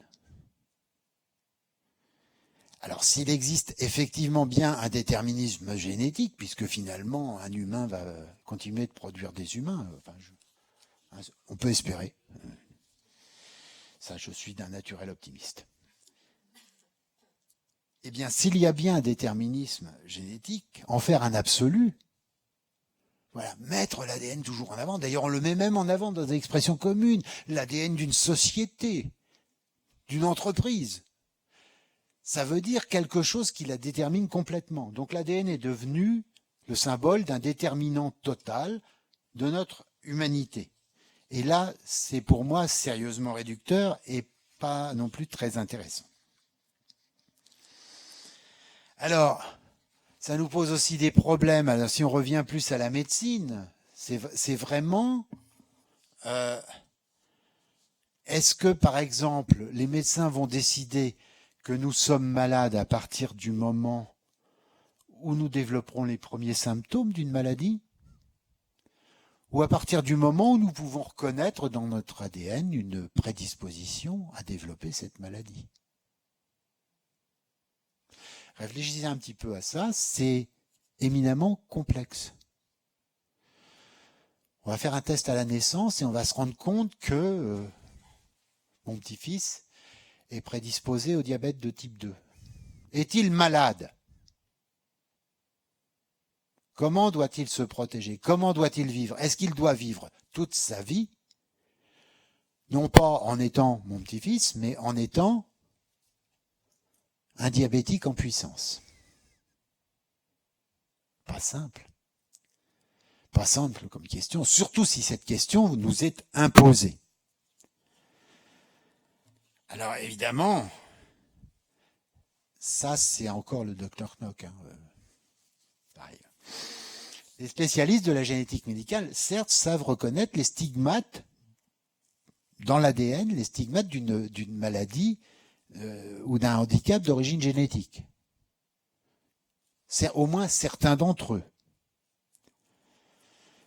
Alors, s'il existe effectivement bien un déterminisme génétique, puisque finalement un humain va continuer de produire des humains, on peut espérer. Ça, je suis d'un naturel optimiste. Eh bien, s'il y a bien un déterminisme génétique, en faire un absolu, voilà, mettre l'ADN toujours en avant. D'ailleurs, on le met même en avant dans des expressions communes. L'ADN d'une société, d'une entreprise. Ça veut dire quelque chose qui la détermine complètement. Donc l'ADN est devenu le symbole d'un déterminant total de notre humanité. Et là, c'est pour moi sérieusement réducteur et pas non plus très intéressant. Alors, ça nous pose aussi des problèmes. Alors, si on revient plus à la médecine, C'est vraiment... est-ce que, par exemple, les médecins vont décider que nous sommes malades à partir du moment où nous développerons les premiers symptômes d'une maladie, ou à partir du moment où nous pouvons reconnaître dans notre ADN une prédisposition à développer cette maladie? Réfléchissez un petit peu à ça, c'est éminemment complexe. On va faire un test à la naissance et on va se rendre compte que mon petit-fils est prédisposé au diabète de type 2. Est-il malade? Comment doit-il se protéger? Comment doit-il vivre? Est-ce qu'il doit vivre toute sa vie? Non pas en étant mon petit-fils, mais en étant un diabétique en puissance. Pas simple. Pas simple comme question, surtout si cette question nous est imposée. Alors évidemment, ça c'est encore le Dr Knock. Pareil. Les spécialistes de la génétique médicale, certes, savent reconnaître les stigmates dans l'ADN, les stigmates d'une maladie ou d'un handicap d'origine génétique. C'est au moins certains d'entre eux.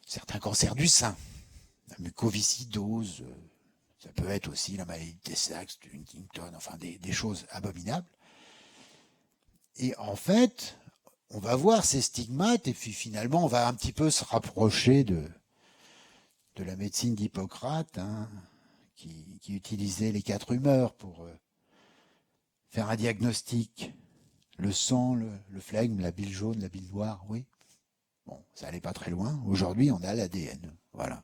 Certains cancers du sein, la mucoviscidose, ça peut être aussi la maladie de Tay-Sachs, de Huntington, enfin des choses abominables. Et en fait, on va voir ces stigmates et puis finalement on va un petit peu se rapprocher de la médecine d'Hippocrate, qui utilisait les 4 humeurs pour faire un diagnostic. Le sang, le flegme, la bile jaune, la bile noire, oui. Bon, ça allait pas très loin. Aujourd'hui, on a l'ADN. Voilà.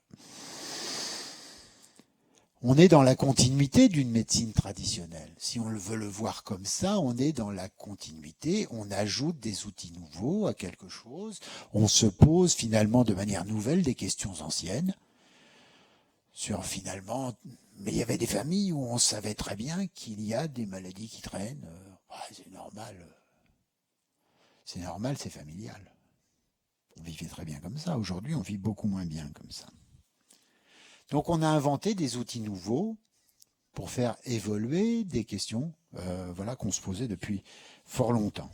On est dans la continuité d'une médecine traditionnelle. Si on veut le voir comme ça, on est dans la continuité. On ajoute des outils nouveaux à quelque chose. On se pose finalement de manière nouvelle des questions anciennes. Sur finalement, mais il y avait des familles où on savait très bien qu'il y a des maladies qui traînent. C'est normal. C'est normal, c'est familial. On vivait très bien comme ça. Aujourd'hui, on vit beaucoup moins bien comme ça. Donc, on a inventé des outils nouveaux pour faire évoluer des questions qu'on se posait depuis fort longtemps.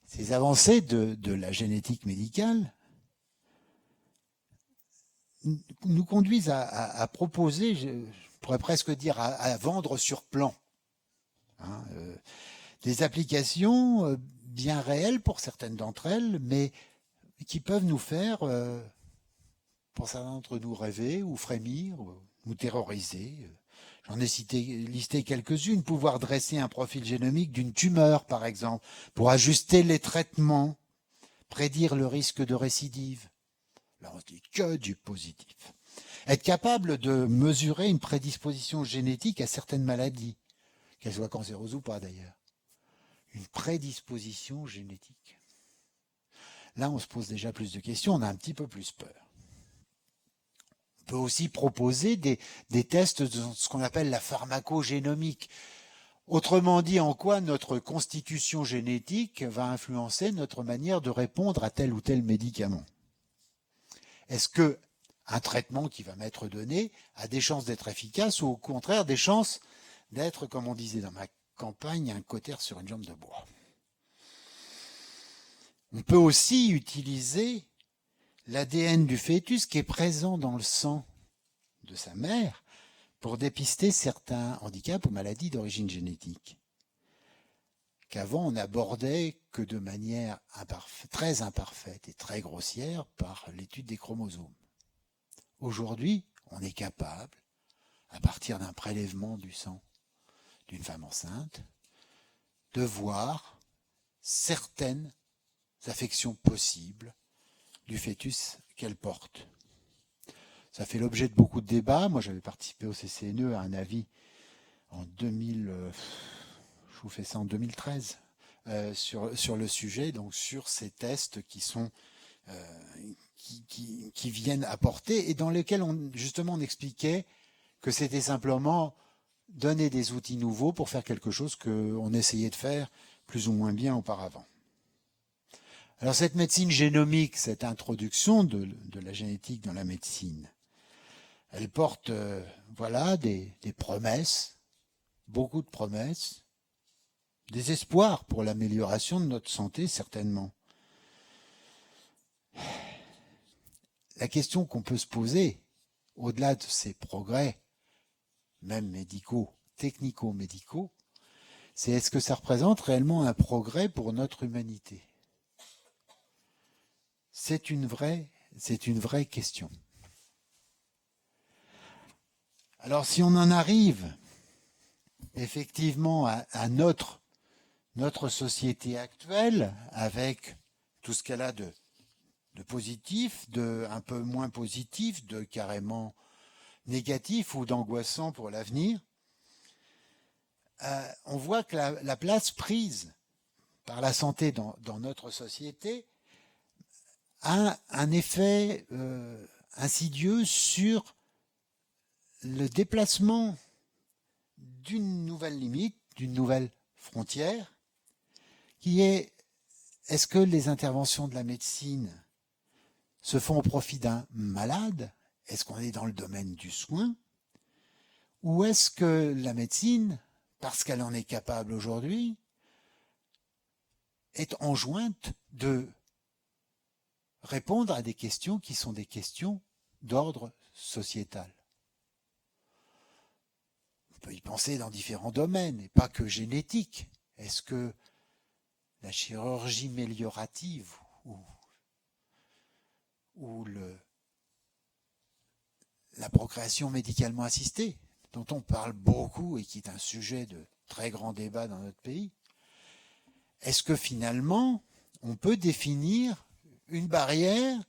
Ces avancées de la génétique médicale nous conduisent à proposer, je pourrais presque dire, à vendre sur plan. Des applications bien réelles pour certaines d'entre elles, mais qui peuvent nous faire, pour certains d'entre nous, rêver ou frémir, ou nous terroriser. J'en ai listé quelques-unes. Pouvoir dresser un profil génomique d'une tumeur, par exemple, pour ajuster les traitements, prédire le risque de récidive. Là, on se dit que du positif. Être capable de mesurer une prédisposition génétique à certaines maladies, qu'elles soient cancéreuses ou pas d'ailleurs. Une prédisposition génétique. Là, on se pose déjà plus de questions, on a un petit peu plus peur. On peut aussi proposer des tests de ce qu'on appelle la pharmacogénomique. Autrement dit, en quoi notre constitution génétique va influencer notre manière de répondre à tel ou tel médicament. Est-ce que un traitement qui va m'être donné a des chances d'être efficace ou au contraire des chances d'être, comme on disait dans ma campagne, un cautère sur une jambe de bois? On peut aussi utiliser l'ADN du fœtus qui est présent dans le sang de sa mère pour dépister certains handicaps ou maladies d'origine génétique qu'avant on n'abordait que de manière très imparfaite et très grossière par l'étude des chromosomes. Aujourd'hui, on est capable, à partir d'un prélèvement du sang d'une femme enceinte, de voir certaines affections possibles du fœtus qu'elle porte. Ça fait l'objet de beaucoup de débats. Moi, j'avais participé au CCNE à un avis en 2013, sur le sujet, donc sur ces tests qui sont qui viennent apporter et dans lesquels on expliquait que c'était simplement donner des outils nouveaux pour faire quelque chose qu'on essayait de faire plus ou moins bien auparavant. Alors cette médecine génomique, cette introduction de la génétique dans la médecine, elle porte voilà, des promesses, beaucoup de promesses, des espoirs pour l'amélioration de notre santé, certainement. La question qu'on peut se poser, au-delà de ces progrès, même médicaux, technico-médicaux, c'est est-ce que ça représente réellement un progrès pour notre humanité? C'est une vraie question. Alors si on en arrive effectivement à notre société actuelle, avec tout ce qu'elle a de positif, de un peu moins positif, de carrément négatif ou d'angoissant pour l'avenir, on voit que la place prise par la santé dans notre société a un effet insidieux sur le déplacement d'une nouvelle limite, d'une nouvelle frontière, qui est, est-ce que les interventions de la médecine se font au profit d'un malade? Est-ce qu'on est dans le domaine du soin? Ou est-ce que la médecine, parce qu'elle en est capable aujourd'hui, est enjointe de répondre à des questions qui sont des questions d'ordre sociétal? On peut y penser dans différents domaines, et pas que génétique. Est-ce que la chirurgie améliorative ou la procréation médicalement assistée, dont on parle beaucoup et qui est un sujet de très grand débat dans notre pays, est-ce que finalement on peut définir une barrière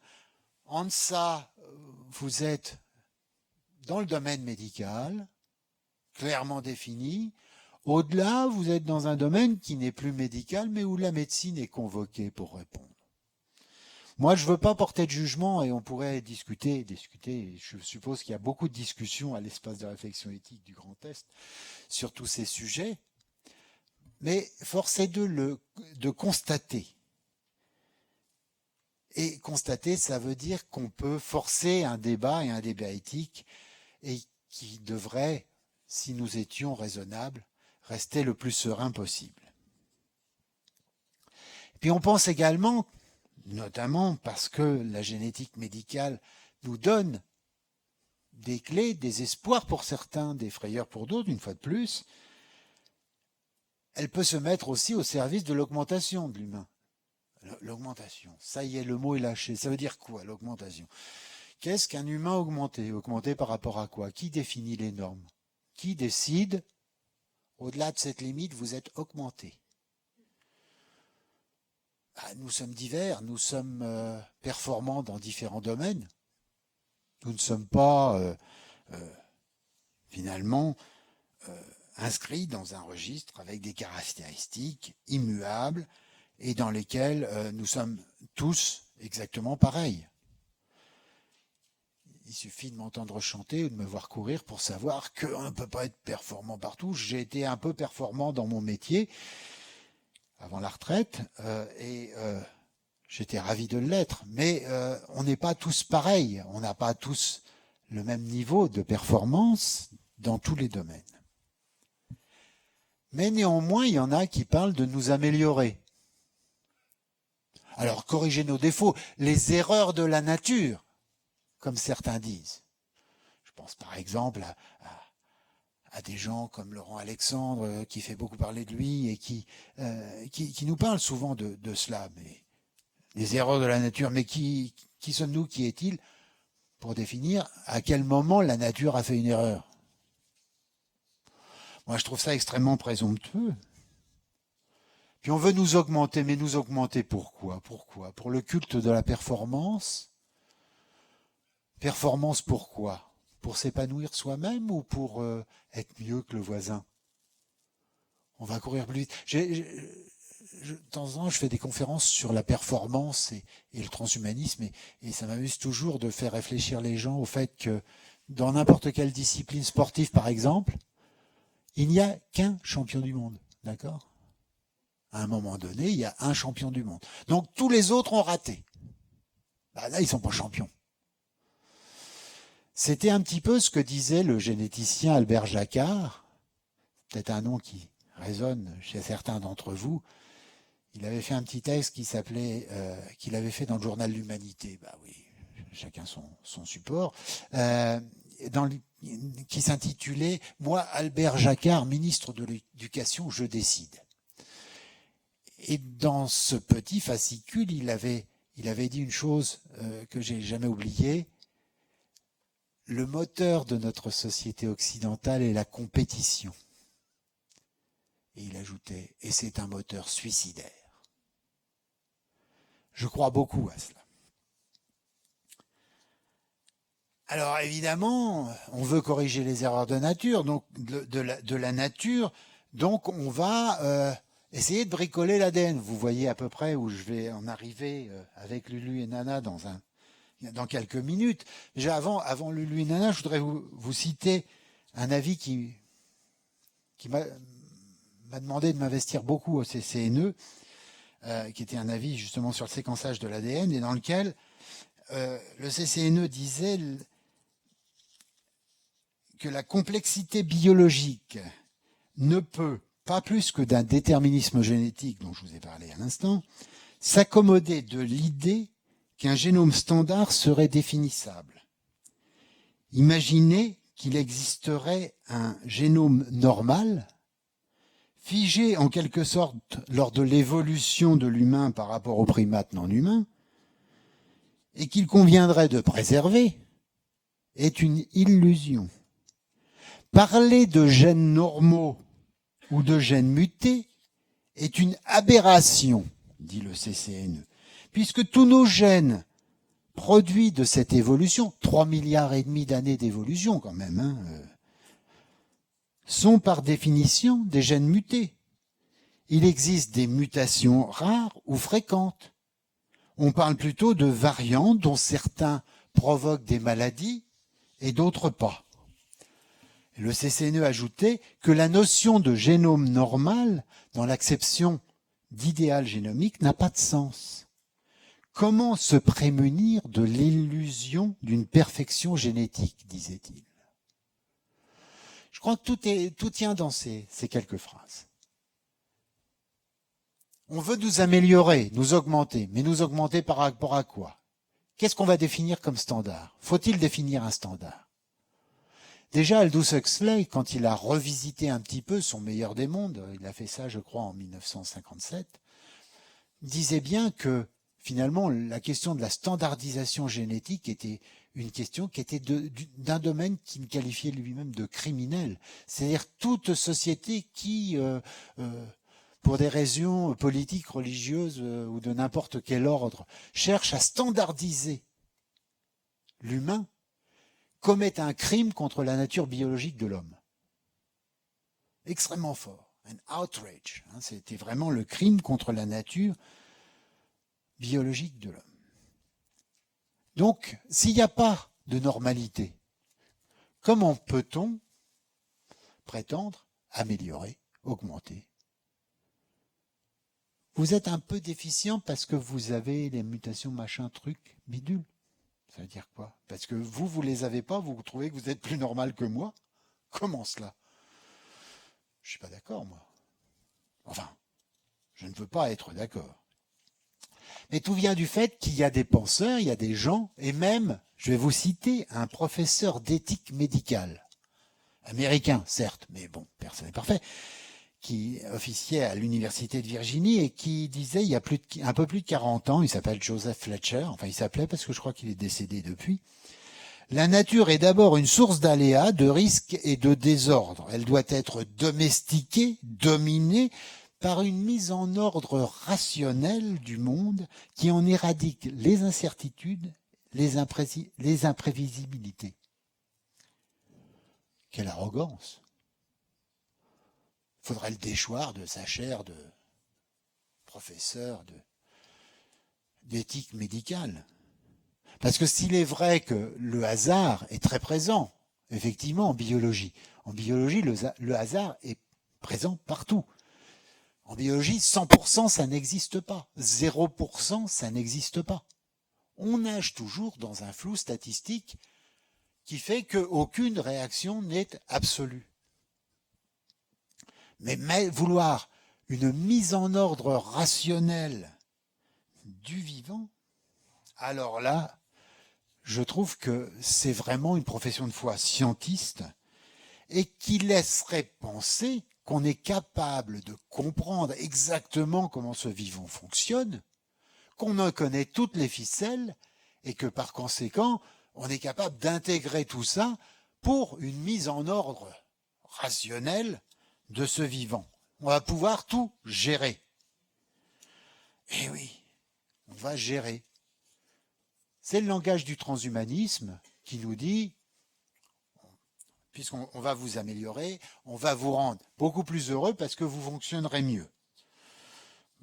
entre ça, vous êtes dans le domaine médical, clairement défini, au-delà, vous êtes dans un domaine qui n'est plus médical, mais où la médecine est convoquée pour répondre. Moi, je ne veux pas porter de jugement et on pourrait discuter. Je suppose qu'il y a beaucoup de discussions à l'espace de réflexion éthique du Grand Est sur tous ces sujets. Mais force est de constater. Et constater, ça veut dire qu'on peut forcer un débat et un débat éthique et qui devrait, si nous étions raisonnables, rester le plus serein possible. Et puis on pense également, notamment parce que la génétique médicale nous donne des clés, des espoirs pour certains, des frayeurs pour d'autres, une fois de plus, elle peut se mettre aussi au service de l'augmentation de l'humain. L'augmentation, ça y est, le mot est lâché. Ça veut dire quoi, l'augmentation? Qu'est-ce qu'un humain augmenté? Augmenté par rapport à quoi? Qui définit les normes? Qui décide, au-delà de cette limite, vous êtes augmenté? Nous sommes divers, nous sommes performants dans différents domaines. Nous ne sommes pas, finalement, inscrits dans un registre avec des caractéristiques immuables et dans lesquelles nous sommes tous exactement pareils. Il suffit de m'entendre chanter ou de me voir courir pour savoir qu'on ne peut pas être performant partout. J'ai été un peu performant dans mon métier avant la retraite et j'étais ravi de l'être. Mais on n'est pas tous pareils. On n'a pas tous le même niveau de performance dans tous les domaines. Mais néanmoins, il y en a qui parlent de nous améliorer. Alors, corriger nos défauts, les erreurs de la nature, comme certains disent. Je pense par exemple à des gens comme Laurent Alexandre, qui fait beaucoup parler de lui et qui nous parle souvent de cela. Mais les erreurs de la nature, mais qui sommes-nous, qui est-il, pour définir à quel moment la nature a fait une erreur? Moi, je trouve ça extrêmement présomptueux. Puis on veut nous augmenter, mais nous augmenter pourquoi? Pour le culte de la performance? Performance pourquoi? Pour s'épanouir soi-même ou pour être mieux que le voisin? On va courir plus vite. De temps en temps, je fais des conférences sur la performance et le transhumanisme et ça m'amuse toujours de faire réfléchir les gens au fait que dans n'importe quelle discipline sportive, par exemple, il n'y a qu'un champion du monde, d'accord? À un moment donné, il y a un champion du monde. Donc tous les autres ont raté. Bah, là, ils sont pas champions. C'était un petit peu ce que disait le généticien Albert Jacquard, peut-être un nom qui résonne chez certains d'entre vous. Il avait fait un petit texte qu'il avait fait dans le journal L'Humanité. Bah oui, chacun son support. Qui s'intitulait « Moi, Albert Jacquard, ministre de l'Éducation, je décide ». Et dans ce petit fascicule, il avait dit une chose que j'ai jamais oubliée. Le moteur de notre société occidentale est la compétition. Et il ajoutait, et c'est un moteur suicidaire. Je crois beaucoup à cela. Alors évidemment, on veut corriger les erreurs de nature, donc de la nature, donc on va essayer de bricoler l'ADN. Vous voyez à peu près où je vais en arriver avec Lulu et Nana dans quelques minutes. Déjà avant Lulu et Nana, je voudrais vous citer un avis qui m'a demandé de m'investir beaucoup au CCNE, qui était un avis justement sur le séquençage de l'ADN, et dans lequel le CCNE disait que la complexité biologique ne peut, pas plus que d'un déterminisme génétique dont je vous ai parlé à l'instant, s'accommoder de l'idée qu'un génome standard serait définissable. Imaginez qu'il existerait un génome normal, figé en quelque sorte lors de l'évolution de l'humain par rapport aux primates non humains, et qu'il conviendrait de préserver, est une illusion. Parler de gènes normaux ou de gènes mutés est une aberration, dit le CCNE, puisque tous nos gènes produits de cette évolution, 3,5 milliards d'années d'évolution quand même, sont par définition des gènes mutés. Il existe des mutations rares ou fréquentes. On parle plutôt de variants dont certains provoquent des maladies et d'autres pas. Le CCNE ajoutait que la notion de génome normal, dans l'acception d'idéal génomique, n'a pas de sens. Comment se prémunir de l'illusion d'une perfection génétique, disait-il. Je crois que tout tient dans ces quelques phrases. On veut nous améliorer, nous augmenter, mais nous augmenter par rapport à quoi? Qu'est-ce qu'on va définir comme standard? Faut-il définir un standard? Déjà, Aldous Huxley, quand il a revisité un petit peu son meilleur des mondes, il a fait ça, je crois, en 1957, disait bien que, finalement, la question de la standardisation génétique était une question qui était d'un domaine qu'il qualifiait lui-même de criminel. C'est-à-dire toute société qui, pour des raisons politiques, religieuses ou de n'importe quel ordre, cherche à standardiser l'humain, commet un crime contre la nature biologique de l'homme. Extrêmement fort. Un outrage. C'était vraiment le crime contre la nature biologique de l'homme. Donc, s'il n'y a pas de normalité, comment peut-on prétendre améliorer, augmenter? Vous êtes un peu déficient parce que vous avez les mutations machin truc bidule. Ça veut dire quoi? Parce que vous les avez pas, vous trouvez que vous êtes plus normal que moi? Comment cela? Je suis pas d'accord, moi. Enfin, je ne veux pas être d'accord. Mais tout vient du fait qu'il y a des penseurs, il y a des gens, et même, je vais vous citer, un professeur d'éthique médicale, américain, certes, mais bon, personne n'est parfait, qui officiait à l'université de Virginie et qui disait il y a un peu plus de 40 ans, il s'appelle Joseph Fletcher, enfin il s'appelait parce que je crois qu'il est décédé depuis, la nature est d'abord une source d'aléas, de risques et de désordre. Elle doit être domestiquée, dominée par une mise en ordre rationnelle du monde qui en éradique les incertitudes, les imprévisibilités. Quelle arrogance! Il faudrait le déchoir de sa chaire de professeur d'éthique médicale. Parce que s'il est vrai que le hasard est très présent, effectivement, en biologie, le hasard est présent partout. En biologie, 100% ça n'existe pas. 0% ça n'existe pas. On nage toujours dans un flou statistique qui fait qu'aucune réaction n'est absolue. Mais vouloir une mise en ordre rationnelle du vivant, alors là, je trouve que c'est vraiment une profession de foi scientiste et qui laisserait penser qu'on est capable de comprendre exactement comment ce vivant fonctionne, qu'on en connaît toutes les ficelles et que par conséquent, on est capable d'intégrer tout ça pour une mise en ordre rationnelle de ce vivant. On va pouvoir tout gérer. Eh oui, on va gérer. C'est le langage du transhumanisme qui nous dit, puisqu'on va vous améliorer, on va vous rendre beaucoup plus heureux parce que vous fonctionnerez mieux.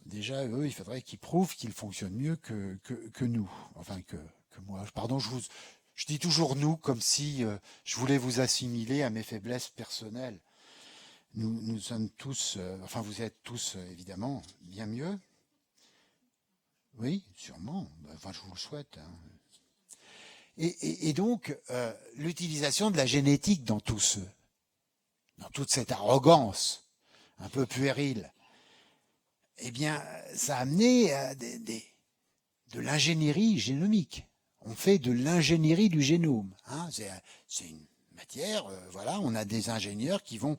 Déjà, eux, il faudrait qu'ils prouvent qu'ils fonctionnent mieux que nous. Enfin, que moi. Pardon, je dis toujours nous comme si je voulais vous assimiler à mes faiblesses personnelles. Nous sommes tous, enfin vous êtes tous évidemment bien mieux. Oui, sûrement. Enfin, je vous le souhaite. Hein. Et donc, l'utilisation de la génétique dans tout dans toute cette arrogance un peu puérile, eh bien, ça a amené à de l'ingénierie génomique. On fait de l'ingénierie du génome. Hein. C'est une matière, voilà, on a des ingénieurs qui vont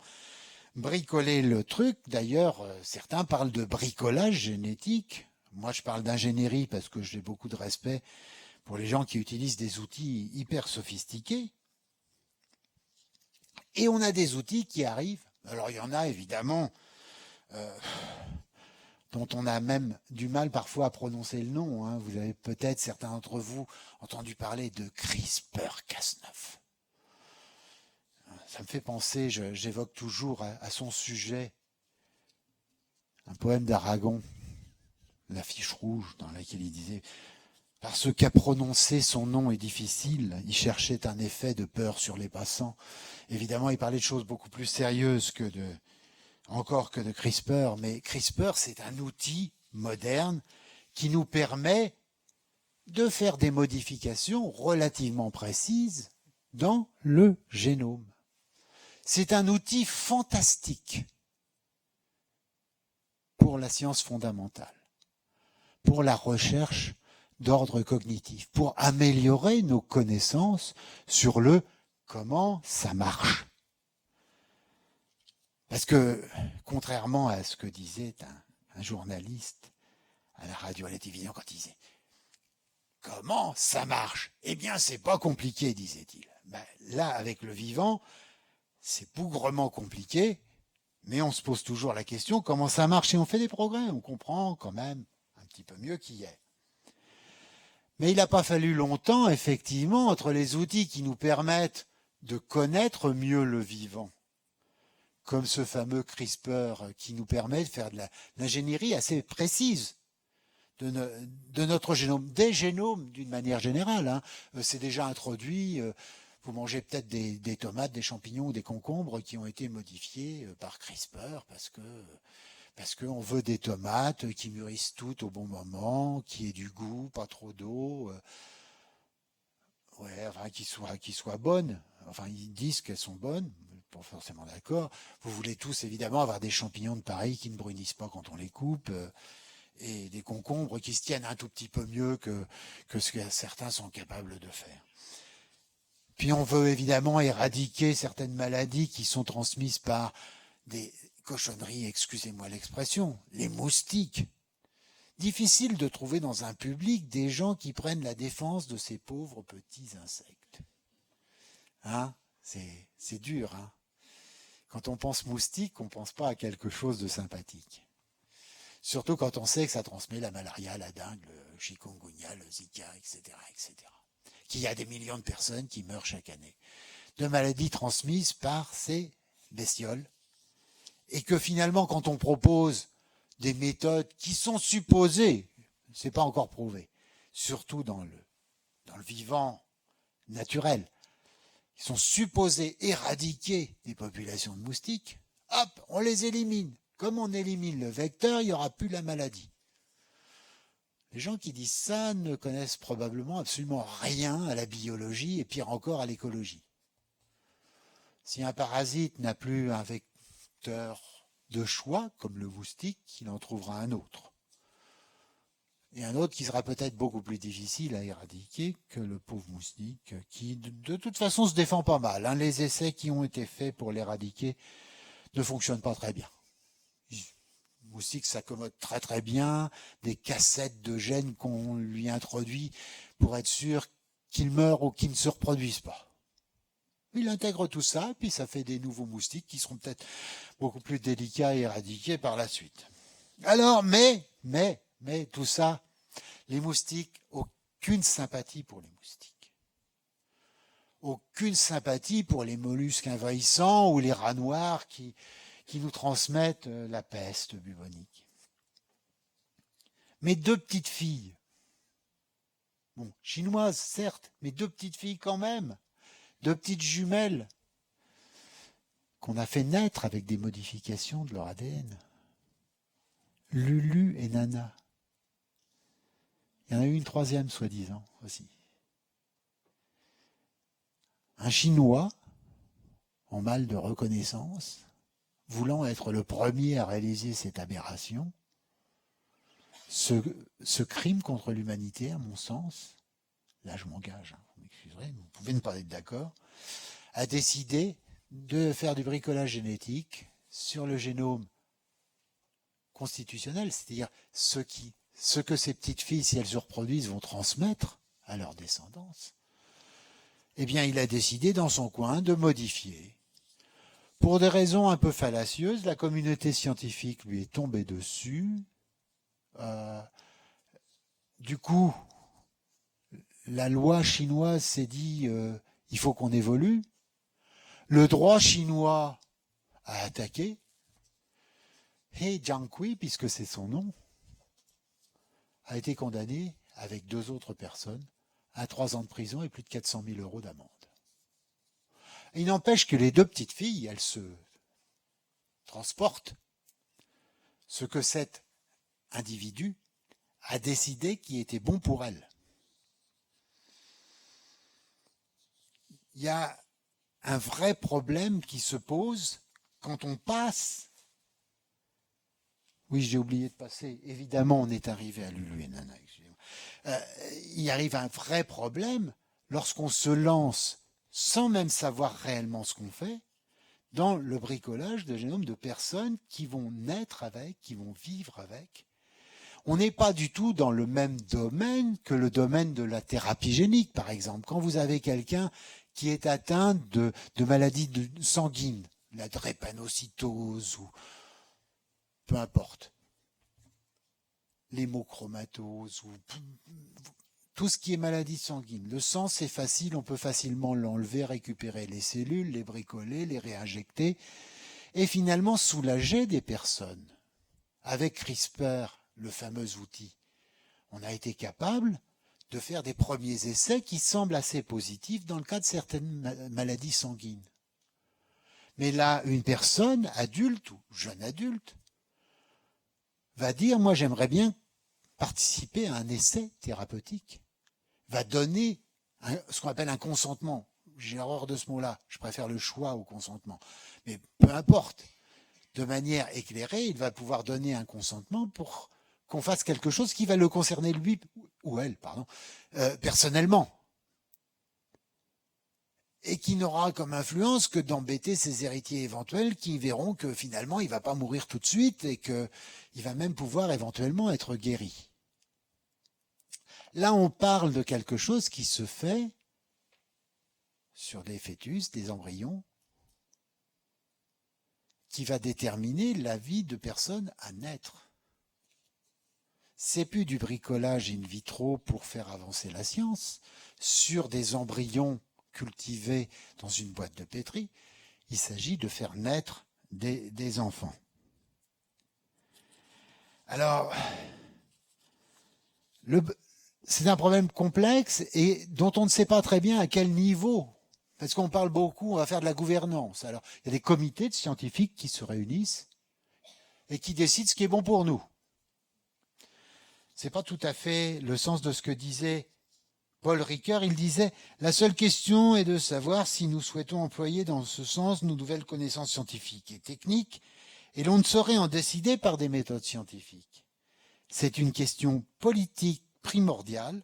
bricoler le truc. D'ailleurs, certains parlent de bricolage génétique. Moi, je parle d'ingénierie parce que j'ai beaucoup de respect pour les gens qui utilisent des outils hyper sophistiqués. Et on a des outils qui arrivent. Alors, il y en a évidemment dont on a même du mal parfois à prononcer le nom. Hein. Vous avez peut-être, certains d'entre vous, entendu parler de CRISPR-Cas9. Ça me fait penser, j'évoque toujours à son sujet un poème d'Aragon, La Fiche rouge, dans laquelle il disait « Parce qu'à prononcer son nom est difficile, il cherchait un effet de peur sur les passants. » Évidemment, il parlait de choses beaucoup plus sérieuses encore que de CRISPR, mais CRISPR, c'est un outil moderne qui nous permet de faire des modifications relativement précises dans le génome. C'est un outil fantastique pour la science fondamentale, pour la recherche d'ordre cognitif, pour améliorer nos connaissances sur le comment ça marche. Parce que, contrairement à ce que disait un journaliste à la radio, à la télévision, quand il disait « Comment ça marche ?» Eh bien, c'est pas compliqué, disait-il. Ben, là, avec le vivant, c'est bougrement compliqué, mais on se pose toujours la question comment ça marche et on fait des progrès. On comprend quand même un petit peu mieux qu'hier. Mais il n'a pas fallu longtemps, effectivement, entre les outils qui nous permettent de connaître mieux le vivant, comme ce fameux CRISPR qui nous permet de faire de l'ingénierie assez précise de notre génome, des génomes d'une manière générale. Hein. C'est déjà introduit. Vous mangez peut-être des tomates, des champignons ou des concombres qui ont été modifiés par CRISPR parce qu'on veut des tomates qui mûrissent toutes au bon moment, qui aient du goût, pas trop d'eau, ouais, enfin, qui soient bonnes. Enfin, ils disent qu'elles sont bonnes, pas forcément d'accord. Vous voulez tous évidemment avoir des champignons de pareil qui ne brunissent pas quand on les coupe, et des concombres qui se tiennent un tout petit peu mieux que ce que certains sont capables de faire. Puis on veut évidemment éradiquer certaines maladies qui sont transmises par des cochonneries, excusez-moi l'expression, les moustiques. Difficile de trouver dans un public des gens qui prennent la défense de ces pauvres petits insectes. Hein ? C'est dur, hein ? Quand on pense moustique, on ne pense pas à quelque chose de sympathique. Surtout quand on sait que ça transmet la malaria, la dengue, le chikungunya, le Zika, etc., etc. Qu'il y a des millions de personnes qui meurent chaque année de maladies transmises par ces bestioles. Et que finalement, quand on propose des méthodes qui sont supposées, c'est pas encore prouvé, surtout dans le vivant naturel, qui sont supposés éradiquer des populations de moustiques, hop, on les élimine. Comme on élimine le vecteur, il n'y aura plus la maladie. Les gens qui disent ça ne connaissent probablement absolument rien à la biologie et pire encore à l'écologie. Si un parasite n'a plus un vecteur de choix, comme le moustique, il en trouvera un autre. Et un autre qui sera peut-être beaucoup plus difficile à éradiquer que le pauvre moustique, qui de toute façon se défend pas mal. Les essais qui ont été faits pour l'éradiquer ne fonctionnent pas très bien. Le moustique s'accommode très très bien des cassettes de gènes qu'on lui introduit pour être sûr qu'il meurt ou qu'il ne se reproduise pas. Il intègre tout ça, puis ça fait des nouveaux moustiques qui seront peut-être beaucoup plus délicats à éradiquer par la suite. Alors, mais, tout ça, les moustiques, aucune sympathie pour les moustiques. Aucune sympathie pour les mollusques envahissants ou les rats noirs qui nous transmettent la peste bubonique. Mes 2 petites filles, bon, chinoises certes, mais 2 petites filles quand même, 2 petites jumelles qu'on a fait naître avec des modifications de leur ADN. Lulu et Nana. Il y en a eu une 3e, soi-disant, aussi. Un Chinois, en mal de reconnaissance, voulant être le premier à réaliser cette aberration, ce crime contre l'humanité, à mon sens, là je m'engage, vous m'excuserez, vous pouvez ne pas être d'accord, a décidé de faire du bricolage génétique sur le génome constitutionnel, c'est-à-dire ce que ces petites filles, si elles se reproduisent, vont transmettre à leur descendance. Eh bien, il a décidé dans son coin de modifier. Pour des raisons un peu fallacieuses, la communauté scientifique lui est tombée dessus. Du coup, la loi chinoise s'est dit il faut qu'on évolue. Le droit chinois a attaqué. Et Jiang Kui, puisque c'est son nom, a été condamné avec 2 autres personnes à 3 ans de prison et plus de 400 000 € d'amende. Il n'empêche que les 2 petites filles, elles se transportent ce que cet individu a décidé qui était bon pour elles. Il y a un vrai problème qui se pose quand on passe. Oui, j'ai oublié de passer. Évidemment, on est arrivé à Lulu et Nana. Il arrive un vrai problème lorsqu'on se lance, sans même savoir réellement ce qu'on fait, dans le bricolage de génomes de personnes qui vont naître avec, qui vont vivre avec. On n'est pas du tout dans le même domaine que le domaine de la thérapie génique, par exemple. Quand vous avez quelqu'un qui est atteint de maladies sanguines, la drépanocytose ou peu importe, l'hémochromatose ou tout ce qui est maladie sanguine. Le sang, c'est facile, on peut facilement l'enlever, récupérer les cellules, les bricoler, les réinjecter et finalement soulager des personnes. Avec CRISPR, le fameux outil, on a été capable de faire des premiers essais qui semblent assez positifs dans le cas de certaines maladies sanguines. Mais là, une personne adulte ou jeune adulte va dire, moi j'aimerais bien participer à un essai thérapeutique, va donner ce qu'on appelle un consentement. J'ai horreur de ce mot-là, je préfère le choix au consentement. Mais peu importe, de manière éclairée, il va pouvoir donner un consentement pour qu'on fasse quelque chose qui va le concerner lui ou elle, personnellement. Et qui n'aura comme influence que d'embêter ses héritiers éventuels qui verront que finalement il ne va pas mourir tout de suite et qu'il va même pouvoir éventuellement être guéri. Là, on parle de quelque chose qui se fait sur des fœtus, des embryons, qui va déterminer la vie de personnes à naître. C'est plus du bricolage in vitro pour faire avancer la science sur des embryons cultivés dans une boîte de pétri. Il s'agit de faire naître des enfants. Alors, c'est un problème complexe et dont on ne sait pas très bien à quel niveau. Parce qu'on parle beaucoup, on va faire de la gouvernance. Alors, il y a des comités de scientifiques qui se réunissent. et qui décide ce qui est bon pour nous. C'est pas tout à fait le sens de ce que disait Paul Ricoeur. Il disait « La seule question est de savoir si nous souhaitons employer dans ce sens nos nouvelles connaissances scientifiques et techniques, et l'on ne saurait en décider par des méthodes scientifiques. C'est une question politique primordiale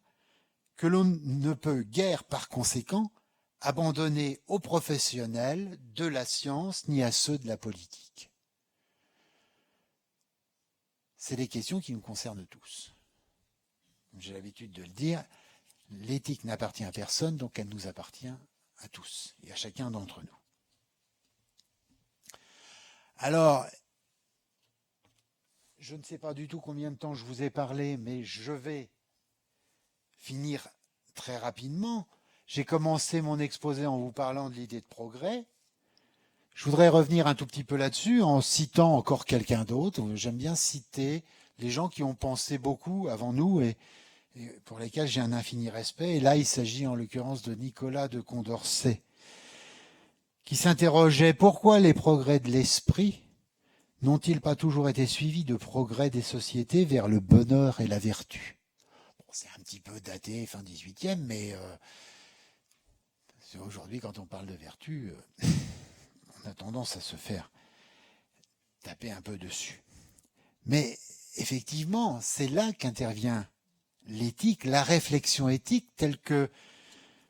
que l'on ne peut guère par conséquent abandonner aux professionnels de la science ni à ceux de la politique. » C'est des questions qui nous concernent tous. J'ai l'habitude de le dire, l'éthique n'appartient à personne, donc elle nous appartient à tous et à chacun d'entre nous. Alors, je ne sais pas du tout combien de temps je vous ai parlé, mais je vais finir très rapidement. J'ai commencé mon exposé en vous parlant de l'idée de progrès. Je voudrais revenir un tout petit peu là-dessus en citant encore quelqu'un d'autre. J'aime bien citer les gens qui ont pensé beaucoup avant nous et pour lesquels j'ai un infini respect. Et là, il s'agit en l'occurrence de Nicolas de Condorcet, qui s'interrogeait: pourquoi les progrès de l'esprit n'ont-ils pas toujours été suivis de progrès des sociétés vers le bonheur et la vertu? Bon, c'est un petit peu daté, fin 18e, mais aujourd'hui, quand on parle de vertu, on a tendance à se faire taper un peu dessus. Mais effectivement, c'est là qu'intervient l'éthique, la réflexion éthique, telle que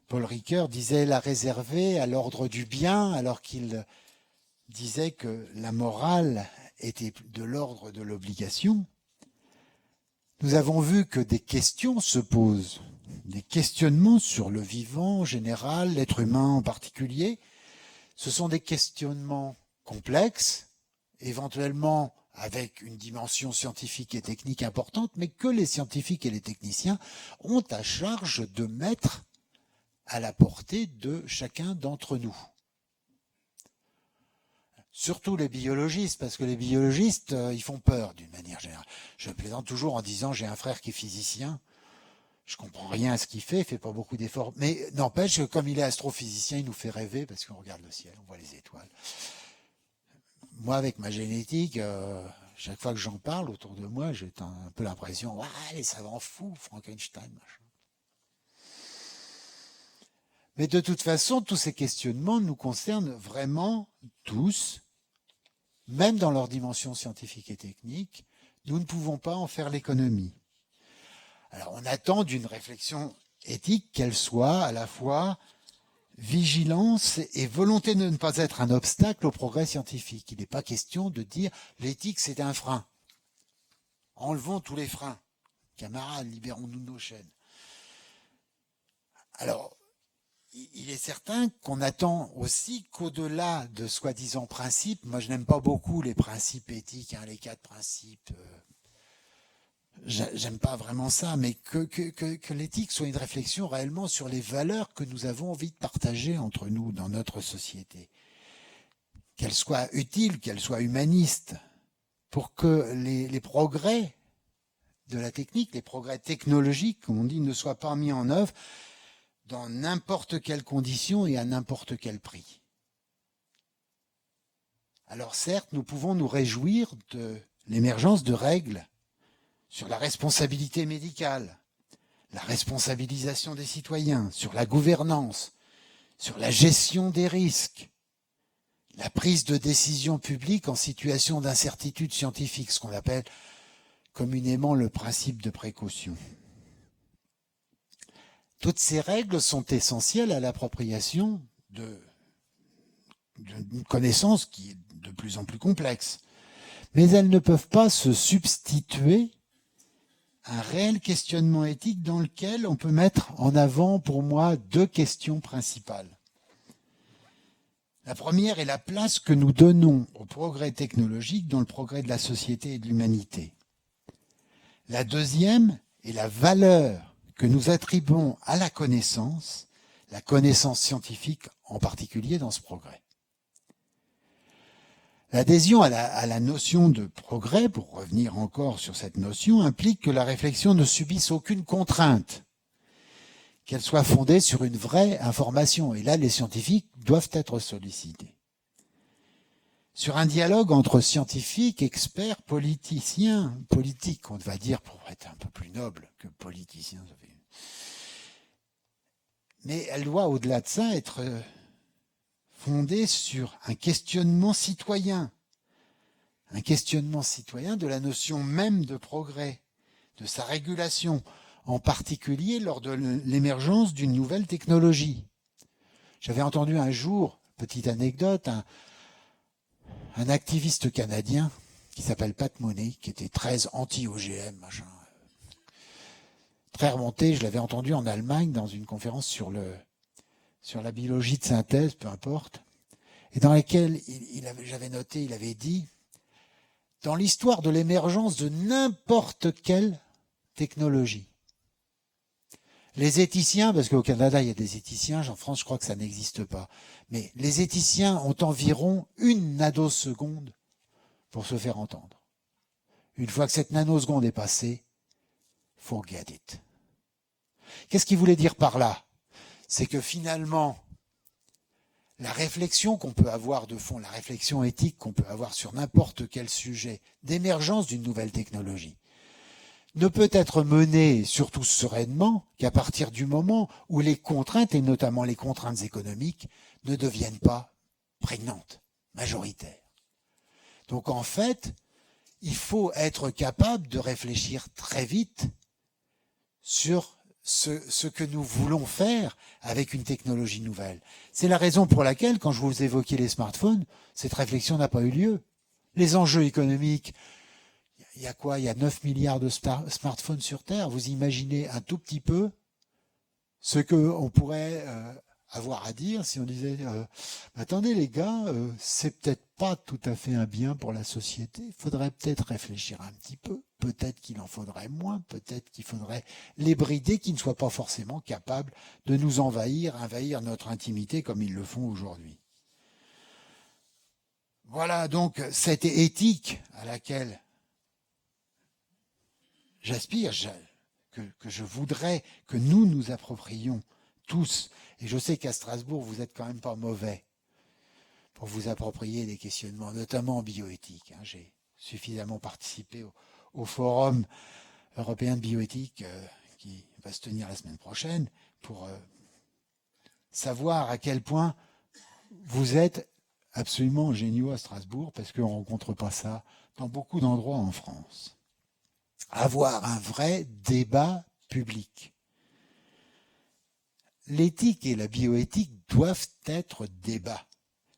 Paul Ricoeur disait la réserver à l'ordre du bien, alors qu'il disait que la morale était de l'ordre de l'obligation. Nous avons vu que des questions se posent, des questionnements sur le vivant en général, l'être humain en particulier. Ce sont des questionnements complexes, éventuellement avec une dimension scientifique et technique importante, mais que les scientifiques et les techniciens ont à charge de mettre à la portée de chacun d'entre nous. Surtout les biologistes, parce que les biologistes, ils font peur d'une manière générale. Je plaisante toujours en disant, j'ai un frère qui est physicien, je comprends rien à ce qu'il fait pas beaucoup d'efforts, mais n'empêche que comme il est astrophysicien, il nous fait rêver, parce qu'on regarde le ciel, on voit les étoiles. Moi, avec ma génétique, chaque fois que j'en parle autour de moi, j'ai un peu l'impression, les savants fous, Frankenstein, machin. Mais de toute façon, tous ces questionnements nous concernent vraiment tous, même dans leur dimension scientifique et technique. Nous ne pouvons pas en faire l'économie. Alors, on attend d'une réflexion éthique qu'elle soit à la fois vigilance et volonté de ne pas être un obstacle au progrès scientifique. Il n'est pas question de dire l'éthique c'est un frein. Enlevons tous les freins. Camarades, libérons-nous de nos chaînes. Alors, il est certain qu'on attend aussi qu'au-delà de soi-disant principes, moi je n'aime pas beaucoup les principes éthiques, les 4 principes, j'aime pas vraiment ça, mais que l'éthique soit une réflexion réellement sur les valeurs que nous avons envie de partager entre nous dans notre société. Qu'elle soit utile, qu'elle soit humaniste, pour que les progrès de la technique, les progrès technologiques, comme on dit, ne soient pas mis en œuvre dans n'importe quelles conditions et à n'importe quel prix. Alors certes, nous pouvons nous réjouir de l'émergence de règles sur la responsabilité médicale, la responsabilisation des citoyens, sur la gouvernance, sur la gestion des risques, la prise de décision publique en situation d'incertitude scientifique, ce qu'on appelle communément le principe de précaution. Toutes ces règles sont essentielles à l'appropriation d'une connaissance qui est de plus en plus complexe. Mais elles ne peuvent pas se substituer à un réel questionnement éthique dans lequel on peut mettre en avant, pour moi, 2 questions principales. La première est la place que nous donnons au progrès technologique dans le progrès de la société et de l'humanité. La deuxième est la valeur que nous attribuons à la connaissance scientifique en particulier dans ce progrès. L'adhésion à la notion de progrès, pour revenir encore sur cette notion, implique que la réflexion ne subisse aucune contrainte, qu'elle soit fondée sur une vraie information. Et là, les scientifiques doivent être sollicités. sur un dialogue entre scientifiques, experts, politiciens, politiques, on va dire, pour être un peu plus noble que politiciens. Mais elle doit, au-delà de ça, être fondée sur un questionnement citoyen de la notion même de progrès, de sa régulation, en particulier lors de l'émergence d'une nouvelle technologie. J'avais entendu un jour, petite anecdote, un activiste canadien qui s'appelle Pat Mooney, qui était très anti-OGM, machin, très remonté. Je l'avais entendu en Allemagne dans une conférence sur la biologie de synthèse, peu importe, et dans laquelle j'avais noté, il avait dit, dans l'histoire de l'émergence de n'importe quelle technologie, les éthiciens, parce qu'au Canada il y a des éthiciens, en France je crois que ça n'existe pas, mais les éthiciens ont environ 1 nanoseconde pour se faire entendre. Une fois que cette nanoseconde est passée, forget it. Qu'est-ce qu'il voulait dire par là? C'est que finalement, la réflexion qu'on peut avoir de fond, la réflexion éthique qu'on peut avoir sur n'importe quel sujet d'émergence d'une nouvelle technologie, ne peut être menée, surtout sereinement, qu'à partir du moment où les contraintes, et notamment les contraintes économiques, ne deviennent pas prégnantes, majoritaires. Donc en fait, il faut être capable de réfléchir très vite sur ce que nous voulons faire avec une technologie nouvelle. C'est la raison pour laquelle, quand je vous évoquais les smartphones, cette réflexion n'a pas eu lieu. Les enjeux économiques, il y a quoi? Il y a 9 milliards de smartphones sur Terre. Vous imaginez un tout petit peu ce qu'on pourrait avoir à dire si on disait attendez les gars, c'est peut-être pas tout à fait un bien pour la société, il faudrait peut-être réfléchir un petit peu, peut-être qu'il en faudrait moins, peut-être qu'il faudrait les brider, qui ne soient pas forcément capables de nous envahir notre intimité comme ils le font aujourd'hui. Voilà donc cette éthique à laquelle j'aspire, que je voudrais que nous nous approprions tous. Et je sais qu'à Strasbourg, vous n'êtes quand même pas mauvais pour vous approprier des questionnements, notamment en bioéthique. J'ai suffisamment participé au forum européen de bioéthique qui va se tenir la semaine prochaine pour savoir à quel point vous êtes absolument géniaux à Strasbourg, parce qu'on ne rencontre pas ça dans beaucoup d'endroits en France. Avoir un vrai débat public. L'éthique et la bioéthique doivent être débat,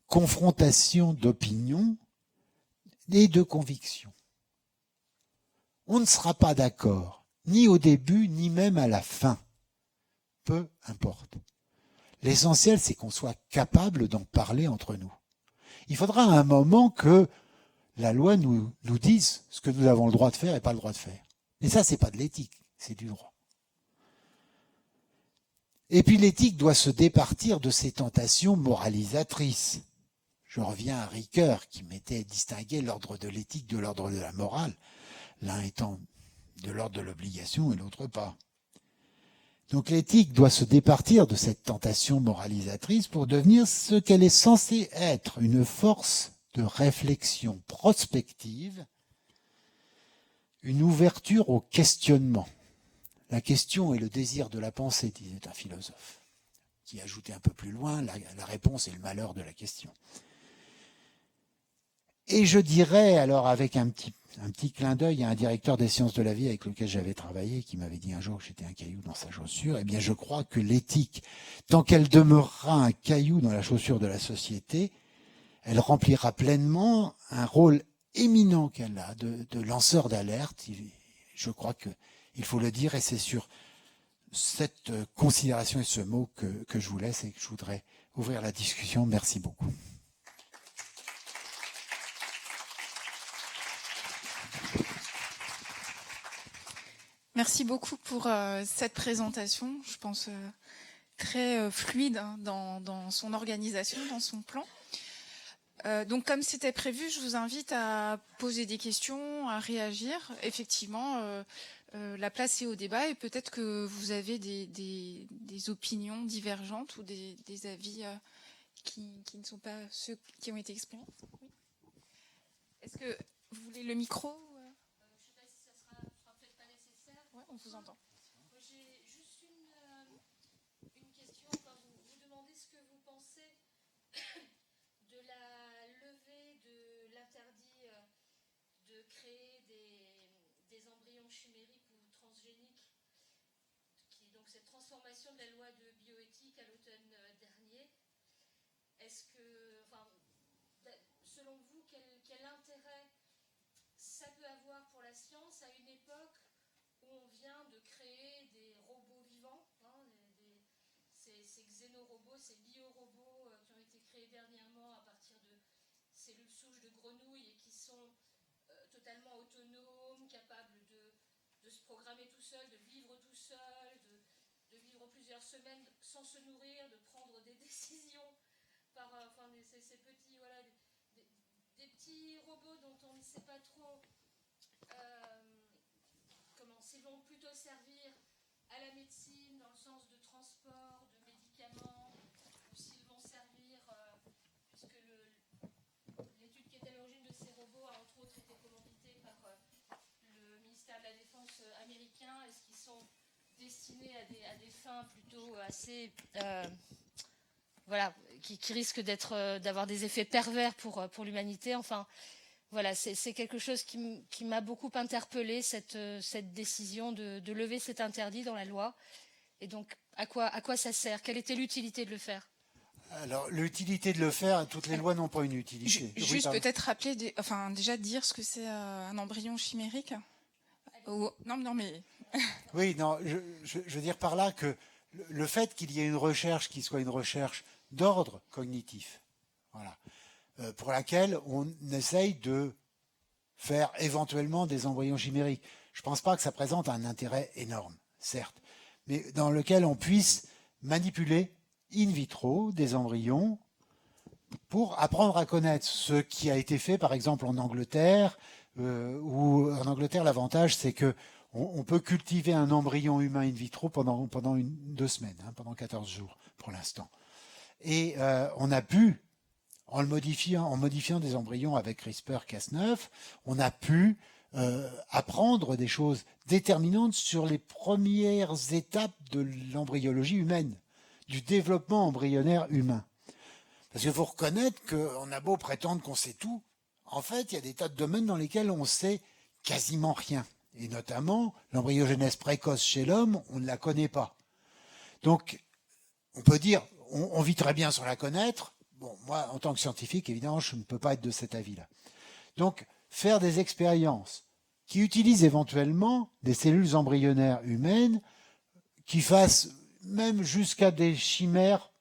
confrontation d'opinions et de convictions. On ne sera pas d'accord, ni au début, ni même à la fin. Peu importe. L'essentiel, c'est qu'on soit capable d'en parler entre nous. Il faudra à un moment que la loi nous dise ce que nous avons le droit de faire et pas le droit de faire. Et ça, c'est pas de l'éthique, c'est du droit. Et puis l'éthique doit se départir de ces tentations moralisatrices. Je reviens à Ricoeur qui mettait distinguer l'ordre de l'éthique de l'ordre de la morale, l'un étant de l'ordre de l'obligation et l'autre pas. Donc l'éthique doit se départir de cette tentation moralisatrice pour devenir ce qu'elle est censée être, une force de réflexion prospective, une ouverture au questionnement. La question est le désir de la pensée, disait un philosophe, qui ajoutait un peu plus loin, la réponse est le malheur de la question. Et je dirais, alors avec un petit clin d'œil à un directeur des sciences de la vie avec lequel j'avais travaillé, qui m'avait dit un jour que j'étais un caillou dans sa chaussure, eh bien je crois que l'éthique, tant qu'elle demeurera un caillou dans la chaussure de la société, elle remplira pleinement un rôle éminent qu'elle a de lanceur d'alerte. Je crois qu'il faut le dire, et c'est sur cette considération et ce mot que je vous laisse et que je voudrais ouvrir la discussion. Merci beaucoup. Merci beaucoup pour cette présentation, je pense très fluide dans son organisation, dans son plan. Donc comme c'était prévu, je vous invite à poser des questions, à réagir. Effectivement, la place est au débat et peut-être que vous avez des opinions divergentes ou des avis qui ne sont pas ceux qui ont été exprimés. Oui. Est-ce que vous voulez le micro Je ne sais pas si ça sera peut-être pas nécessaire. Ouais, on vous entend. Moi, j'ai juste une question. Enfin, vous demandez ce que vous pensez de la levée de l'interdit de créer des embryons chimériques ou transgéniques, qui donc cette transformation de la loi de bioéthique à l'automne dernier. Est-ce que, enfin, selon vous, quel intérêt ça peut avoir pour la science à une époque où on vient de créer des robots vivants, hein, ces xénorobots, ces biorobots qui ont été créés dernièrement à partir de cellules souches de grenouilles et qui sont totalement autonomes, capables de se programmer tout seul, de vivre tout seul, de vivre plusieurs semaines sans se nourrir, de prendre des décisions par enfin, ces petits, voilà, des petits robots dont on ne sait pas trop s'ils vont plutôt servir à la médecine dans le sens de transport, de médicaments, ou s'ils vont servir, puisque l'étude qui est à l'origine de ces robots a entre autres été commanditée par le ministère de la Défense américain, est-ce qu'ils sont destinés à des fins plutôt assez... voilà, qui risquent d'avoir des effets pervers pour l'humanité. Enfin, voilà, c'est quelque chose qui m'a beaucoup interpellée, cette décision de lever cet interdit dans la loi. Et donc, à quoi ça sert? Quelle était l'utilité de le faire? Alors, l'utilité de le faire, toutes les lois n'ont pas une utilité. Juste peut-être rappeler, déjà dire ce que c'est un embryon chimérique. Non, mais... Oui, non, je veux dire par là que le fait qu'il y ait une recherche qui soit une recherche d'ordre cognitif, voilà, pour laquelle on essaye de faire éventuellement des embryons chimériques. Je ne pense pas que ça présente un intérêt énorme, certes, mais dans lequel on puisse manipuler in vitro des embryons pour apprendre à connaître ce qui a été fait, par exemple en Angleterre, où en Angleterre l'avantage c'est que on peut cultiver un embryon humain in vitro pendant 2 semaines, hein, pendant 14 jours pour l'instant. Et on a pu, en modifiant des embryons avec CRISPR-Cas9, on a pu apprendre des choses déterminantes sur les premières étapes de l'embryologie humaine, du développement embryonnaire humain. Parce qu'il faut reconnaître qu'on a beau prétendre qu'on sait tout, en fait, il y a des tas de domaines dans lesquels on sait quasiment rien. Et notamment, l'embryogenèse précoce chez l'homme, on ne la connaît pas. Donc, on peut dire, on vit très bien sans la connaître. Bon, moi, en tant que scientifique, évidemment, je ne peux pas être de cet avis-là. Donc, faire des expériences qui utilisent éventuellement des cellules embryonnaires humaines, qui fassent même jusqu'à des chimères,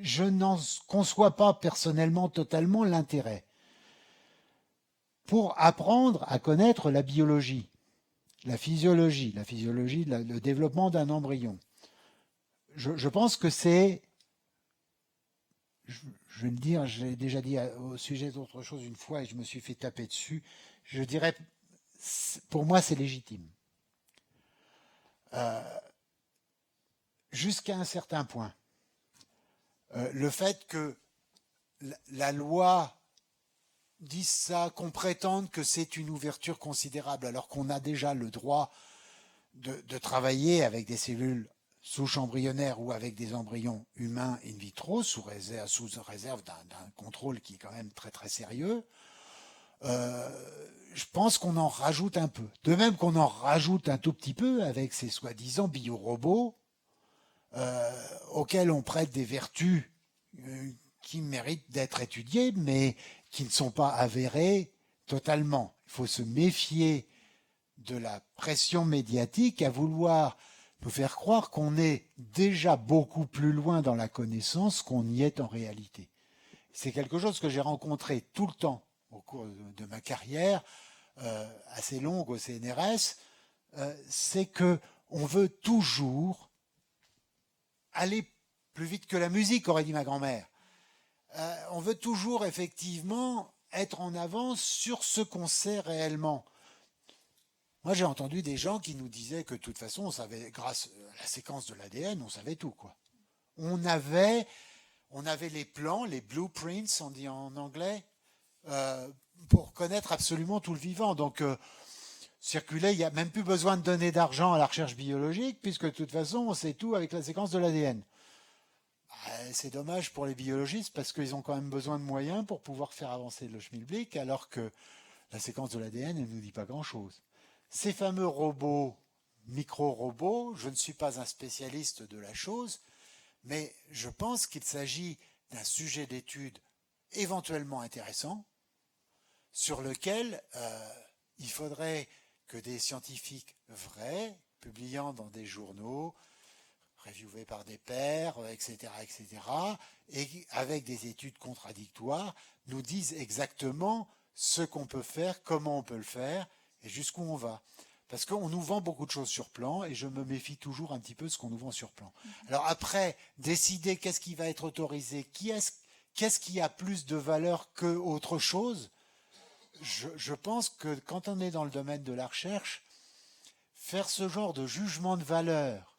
je n'en conçois pas personnellement totalement l'intérêt. Pour apprendre à connaître la biologie, la physiologie, le développement d'un embryon. Je pense que c'est, je vais le dire, j'ai déjà dit au sujet d'autre chose une fois et je me suis fait taper dessus, je dirais, pour moi c'est légitime. Jusqu'à un certain point. Le fait que la loi dise ça, qu'on prétende que c'est une ouverture considérable, alors qu'on a déjà le droit de travailler avec des cellules souches embryonnaires ou avec des embryons humains in vitro, sous réserve d'un contrôle qui est quand même très très sérieux, je pense qu'on en rajoute un peu. De même qu'on en rajoute un tout petit peu avec ces soi-disant biorobots auxquels on prête des vertus qui méritent d'être étudiées, mais qui ne sont pas avérées totalement. Il faut se méfier de la pression médiatique à vouloir nous faire croire qu'on est déjà beaucoup plus loin dans la connaissance qu'on y est en réalité. C'est quelque chose que j'ai rencontré tout le temps au cours de ma carrière, assez longue au CNRS, c'est que on veut toujours aller plus vite que la musique, aurait dit ma grand-mère. On veut toujours effectivement être en avance sur ce qu'on sait réellement. Moi, j'ai entendu des gens qui nous disaient que de toute façon, on savait, grâce à la séquence de l'ADN, on savait tout, quoi. On avait les plans, les blueprints, on dit en anglais, pour connaître absolument tout le vivant. Donc, circuler, il n'y a même plus besoin de donner d'argent à la recherche biologique, puisque de toute façon, on sait tout avec la séquence de l'ADN. C'est dommage pour les biologistes, parce qu'ils ont quand même besoin de moyens pour pouvoir faire avancer le schmilblick, alors que la séquence de l'ADN, elle ne nous dit pas grand-chose. Ces fameux robots, micro-robots, je ne suis pas un spécialiste de la chose, mais je pense qu'il s'agit d'un sujet d'étude éventuellement intéressant, sur lequel il faudrait que des scientifiques vrais, publiant dans des journaux, reviewés par des pairs, etc., et avec des études contradictoires, nous disent exactement ce qu'on peut faire, comment on peut le faire, et jusqu'où on va. Parce qu'on nous vend beaucoup de choses sur plan, et je me méfie toujours un petit peu de ce qu'on nous vend sur plan. Alors après, décider qu'est-ce qui va être autorisé, qu'est-ce qui a plus de valeur qu'autre chose, je pense que quand on est dans le domaine de la recherche, faire ce genre de jugement de valeur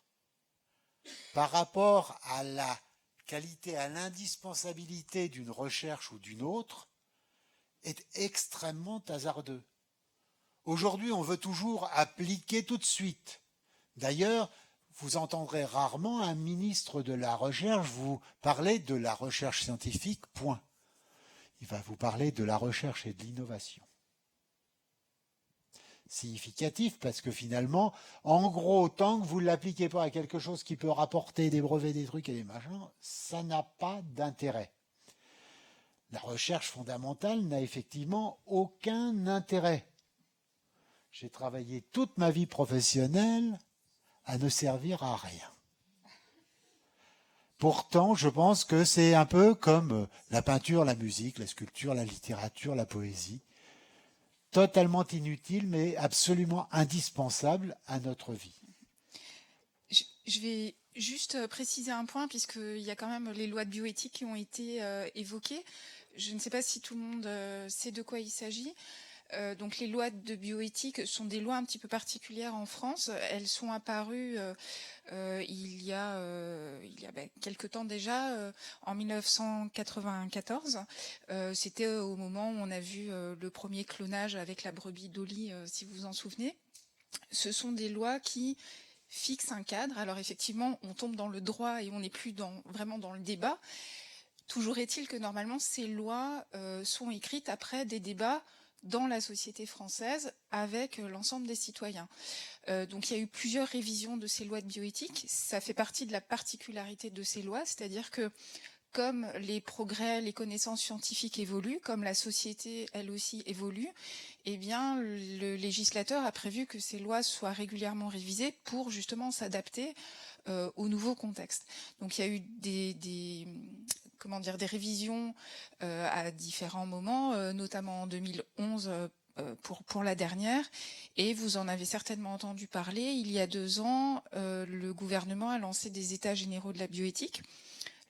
par rapport à la qualité, à l'indispensabilité d'une recherche ou d'une autre, est extrêmement hasardeux. Aujourd'hui, on veut toujours appliquer tout de suite. D'ailleurs, vous entendrez rarement un ministre de la Recherche vous parler de la recherche scientifique, point. Il va vous parler de la recherche et de l'innovation. Significatif parce que finalement, en gros, tant que vous ne l'appliquez pas à quelque chose qui peut rapporter des brevets, des trucs et des machins, ça n'a pas d'intérêt. La recherche fondamentale n'a effectivement aucun intérêt. J'ai travaillé toute ma vie professionnelle à ne servir à rien. Pourtant, je pense que c'est un peu comme la peinture, la musique, la sculpture, la littérature, la poésie. Totalement inutile, mais absolument indispensable à notre vie. Je vais juste préciser un point, puisqu'il y a quand même les lois de bioéthique qui ont été évoquées. Je ne sais pas si tout le monde sait de quoi il s'agit. Donc les lois de bioéthique sont des lois un petit peu particulières en France. Elles sont apparues il y a quelque temps déjà, en 1994. C'était au moment où on a vu le premier clonage avec la brebis Dolly, si vous vous en souvenez. Ce sont des lois qui fixent un cadre. Alors effectivement, on tombe dans le droit et on n'est plus vraiment dans le débat. Toujours est-il que normalement, ces lois sont écrites après des débats dans la société française avec l'ensemble des citoyens. Donc il y a eu plusieurs révisions de ces lois de bioéthique. Ça fait partie de la particularité de ces lois, c'est-à-dire que comme les progrès, les connaissances scientifiques évoluent, comme la société, elle aussi, évolue, eh bien, le législateur a prévu que ces lois soient régulièrement révisées pour justement s'adapter au nouveau contexte. Donc il y a eu des révisions à différents moments, notamment en 2011 pour la dernière. Et vous en avez certainement entendu parler. Il y a 2 ans, le gouvernement a lancé des états généraux de la bioéthique.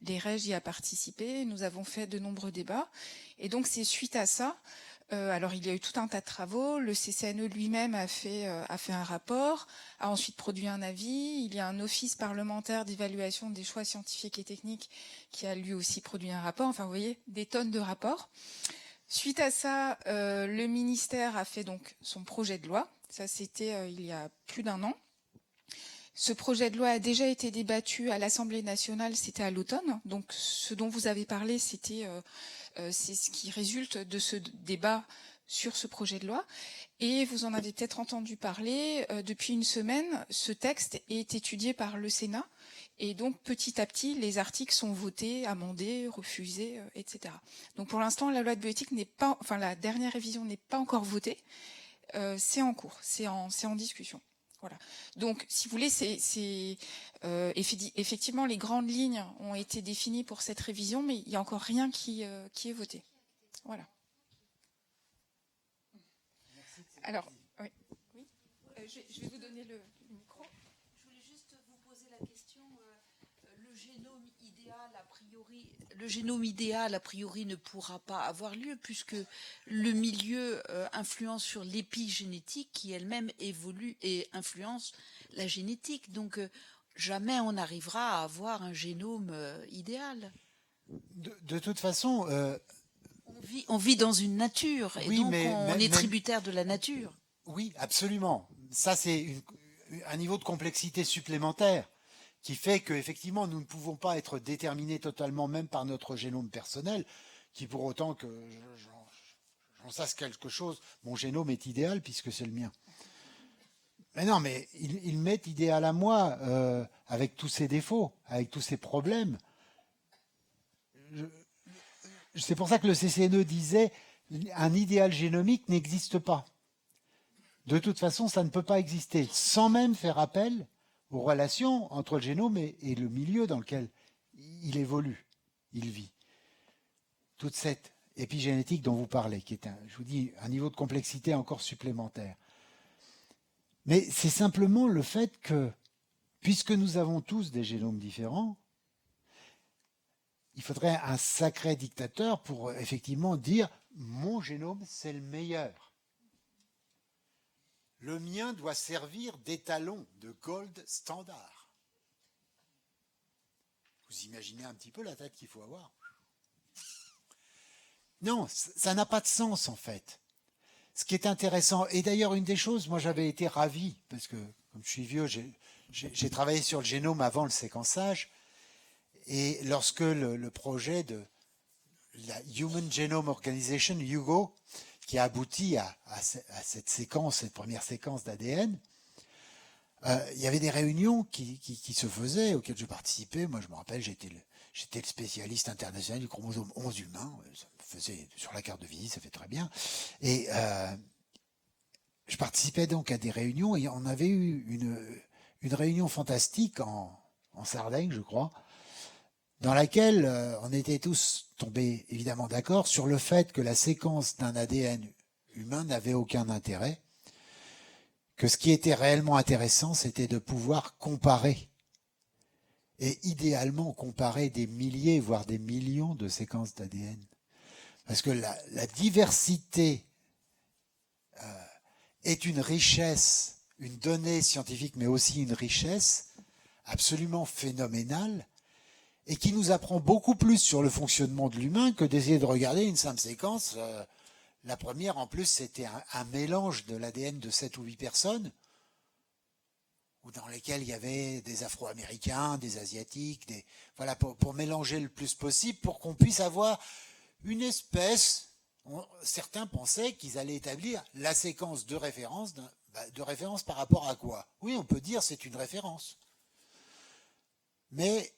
Les REG y a participé. Nous avons fait de nombreux débats. Et donc c'est suite à ça. Alors il y a eu tout un tas de travaux. Le CCNE lui-même a fait un rapport, a ensuite produit un avis. Il y a un office parlementaire d'évaluation des choix scientifiques et techniques qui a lui aussi produit un rapport. Enfin, vous voyez, des tonnes de rapports. Suite à ça, le ministère a fait donc son projet de loi. Ça, c'était il y a plus d'1 an. Ce projet de loi a déjà été débattu à l'Assemblée nationale, c'était à l'automne. Donc, ce dont vous avez parlé, c'est ce qui résulte de ce débat sur ce projet de loi. Et vous en avez peut-être entendu parler, depuis une semaine, ce texte est étudié par le Sénat. Et donc, petit à petit, les articles sont votés, amendés, refusés, etc. Donc, pour l'instant, la loi de bioéthique la dernière révision n'est pas encore votée. C'est en cours, c'est en discussion. Voilà. Donc, si vous voulez, effectivement, les grandes lignes ont été définies pour cette révision, mais il n'y a encore rien qui est voté. Voilà. Alors, oui. Je vais vous donner le micro. Je voulais juste vous poser la question. Le génome idéal, a priori, ne pourra pas avoir lieu puisque le milieu influence sur l'épigénétique qui elle-même évolue et influence la génétique. Donc, jamais on n'arrivera à avoir un génome idéal. De toute façon, On vit dans une nature, et Oui, donc mais on même- est même- tributaire de la nature. Oui, absolument. Ça, c'est un niveau de complexité supplémentaire qui fait qu'effectivement, nous ne pouvons pas être déterminés totalement même par notre génome personnel, qui pour autant que j'en sache quelque chose, mon génome est idéal puisque c'est le mien. Mais non, mais il m'est idéal à moi, avec tous ses défauts, avec tous ses problèmes. C'est pour ça que le CCNE disait un idéal génomique n'existe pas. De toute façon, ça ne peut pas exister, sans même faire appel aux relations entre le génome et le milieu dans lequel il évolue, il vit. Toute cette épigénétique dont vous parlez, qui est, je vous dis, un niveau de complexité encore supplémentaire. Mais c'est simplement le fait que, puisque nous avons tous des génomes différents, il faudrait un sacré dictateur pour effectivement dire « mon génome, c'est le meilleur ». Le mien doit servir d'étalon, de gold standard. Vous imaginez un petit peu la tête qu'il faut avoir? Non, ça n'a pas de sens en fait. Ce qui est intéressant, et d'ailleurs une des choses, moi j'avais été ravi, parce que comme je suis vieux, j'ai travaillé sur le génome avant le séquençage, et lorsque le projet de la Human Genome Organization, HUGO, qui a abouti à cette séquence, cette première séquence d'ADN, il y avait des réunions qui se faisaient, auxquelles je participais. Moi, je me rappelle, j'étais le spécialiste international du chromosome 11 humain. Ça me faisait, sur la carte de visite, ça fait très bien. Et je participais donc à des réunions, et on avait eu une réunion fantastique en Sardaigne, je crois, dans laquelle on était tous tombés évidemment d'accord sur le fait que la séquence d'un ADN humain n'avait aucun intérêt, que ce qui était réellement intéressant, c'était de pouvoir comparer, et idéalement comparer des milliers, voire des millions de séquences d'ADN. Parce que la diversité est une richesse, une donnée scientifique, mais aussi une richesse absolument phénoménale, et qui nous apprend beaucoup plus sur le fonctionnement de l'humain que d'essayer de regarder une simple séquence. La première, en plus, c'était un mélange de l'ADN de 7 ou 8 personnes, dans lesquelles il y avait des Afro-Américains, des Asiatiques, voilà, pour mélanger le plus possible, pour qu'on puisse avoir une espèce. Certains pensaient qu'ils allaient établir la séquence de référence par rapport à quoi? Oui, on peut dire c'est une référence. Mais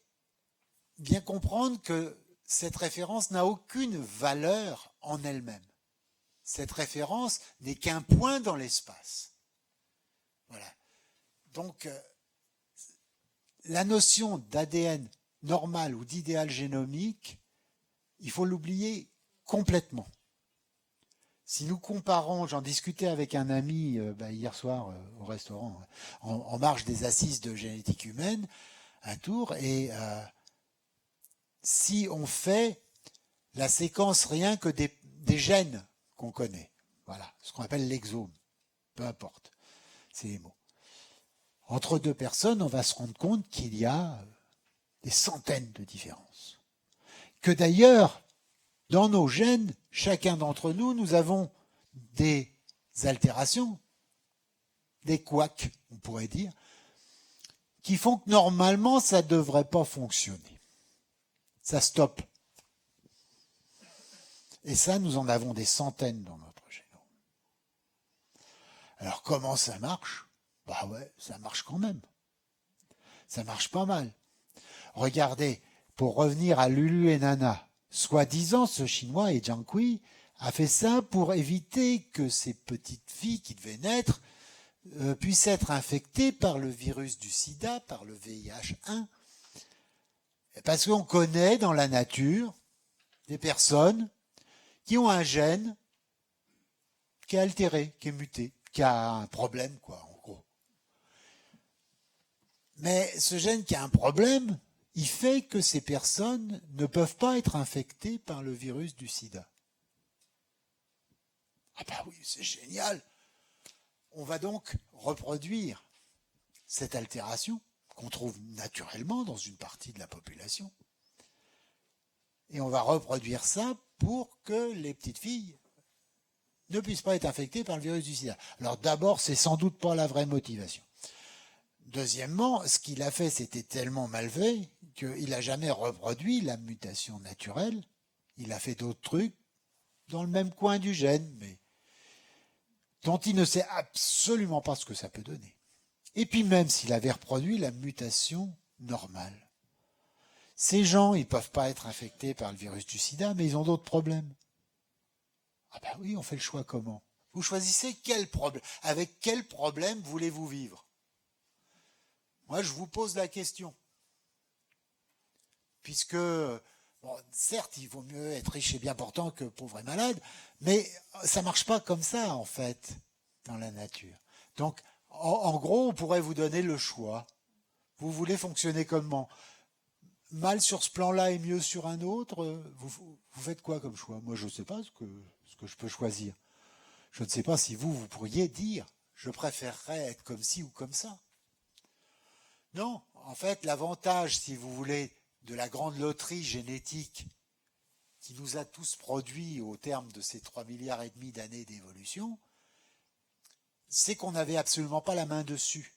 bien comprendre que cette référence n'a aucune valeur en elle-même. Cette référence n'est qu'un point dans l'espace. Voilà. Donc, la notion d'ADN normal ou d'idéal génomique, il faut l'oublier complètement. Si nous comparons, j'en discutais avec un ami hier soir au restaurant, en marge des assises de génétique humaine, à Tours, et si on fait la séquence rien que des gènes qu'on connaît, voilà, ce qu'on appelle l'exome, peu importe, c'est les mots. Entre deux personnes, on va se rendre compte qu'il y a des centaines de différences. Que d'ailleurs, dans nos gènes, chacun d'entre nous, nous avons des altérations, des couacs, on pourrait dire, qui font que normalement, ça ne devrait pas fonctionner. Ça stoppe. Et ça, nous en avons des centaines dans notre génome. Alors, comment ça marche? Bah ouais, ça marche quand même. Ça marche pas mal. Regardez, pour revenir à Lulu et Nana, soi-disant, ce Chinois et Jiang Kui a fait ça pour éviter que ces petites filles qui devaient naître puissent être infectées par le virus du sida, par le VIH1. Parce qu'on connaît dans la nature des personnes qui ont un gène qui est altéré, qui est muté, qui a un problème, quoi, en gros. Mais ce gène qui a un problème, il fait que ces personnes ne peuvent pas être infectées par le virus du sida. Ah bah oui, c'est génial. On va donc reproduire cette altération qu'on trouve naturellement dans une partie de la population. Et on va reproduire ça pour que les petites filles ne puissent pas être infectées par le virus du sida. Alors d'abord, c'est sans doute pas la vraie motivation. Deuxièmement, ce qu'il a fait, c'était tellement mal fait qu'il n'a jamais reproduit la mutation naturelle. Il a fait d'autres trucs dans le même coin du gène, mais dont il ne sait absolument pas ce que ça peut donner. Et puis même s'il avait reproduit la mutation normale, ces gens, ils ne peuvent pas être infectés par le virus du sida, mais ils ont d'autres problèmes. Ah ben oui, on fait le choix comment? Vous choisissez quel problème. Avec quel problème voulez-vous vivre? Moi, je vous pose la question. Puisque, bon, certes, il vaut mieux être riche et bien portant que pauvre et malade, mais ça ne marche pas comme ça, en fait, dans la nature. Donc, en gros, on pourrait vous donner le choix. Vous voulez fonctionner comment? Mal sur ce plan-là et mieux sur un autre? Vous faites quoi comme choix? Moi, je ne sais pas ce que je peux choisir. Je ne sais pas si vous pourriez dire je préférerais être comme ci ou comme ça. Non, en fait, l'avantage, si vous voulez, de la grande loterie génétique qui nous a tous produits au terme de ces 3,5 milliards d'années d'évolution, c'est qu'on n'avait absolument pas la main dessus.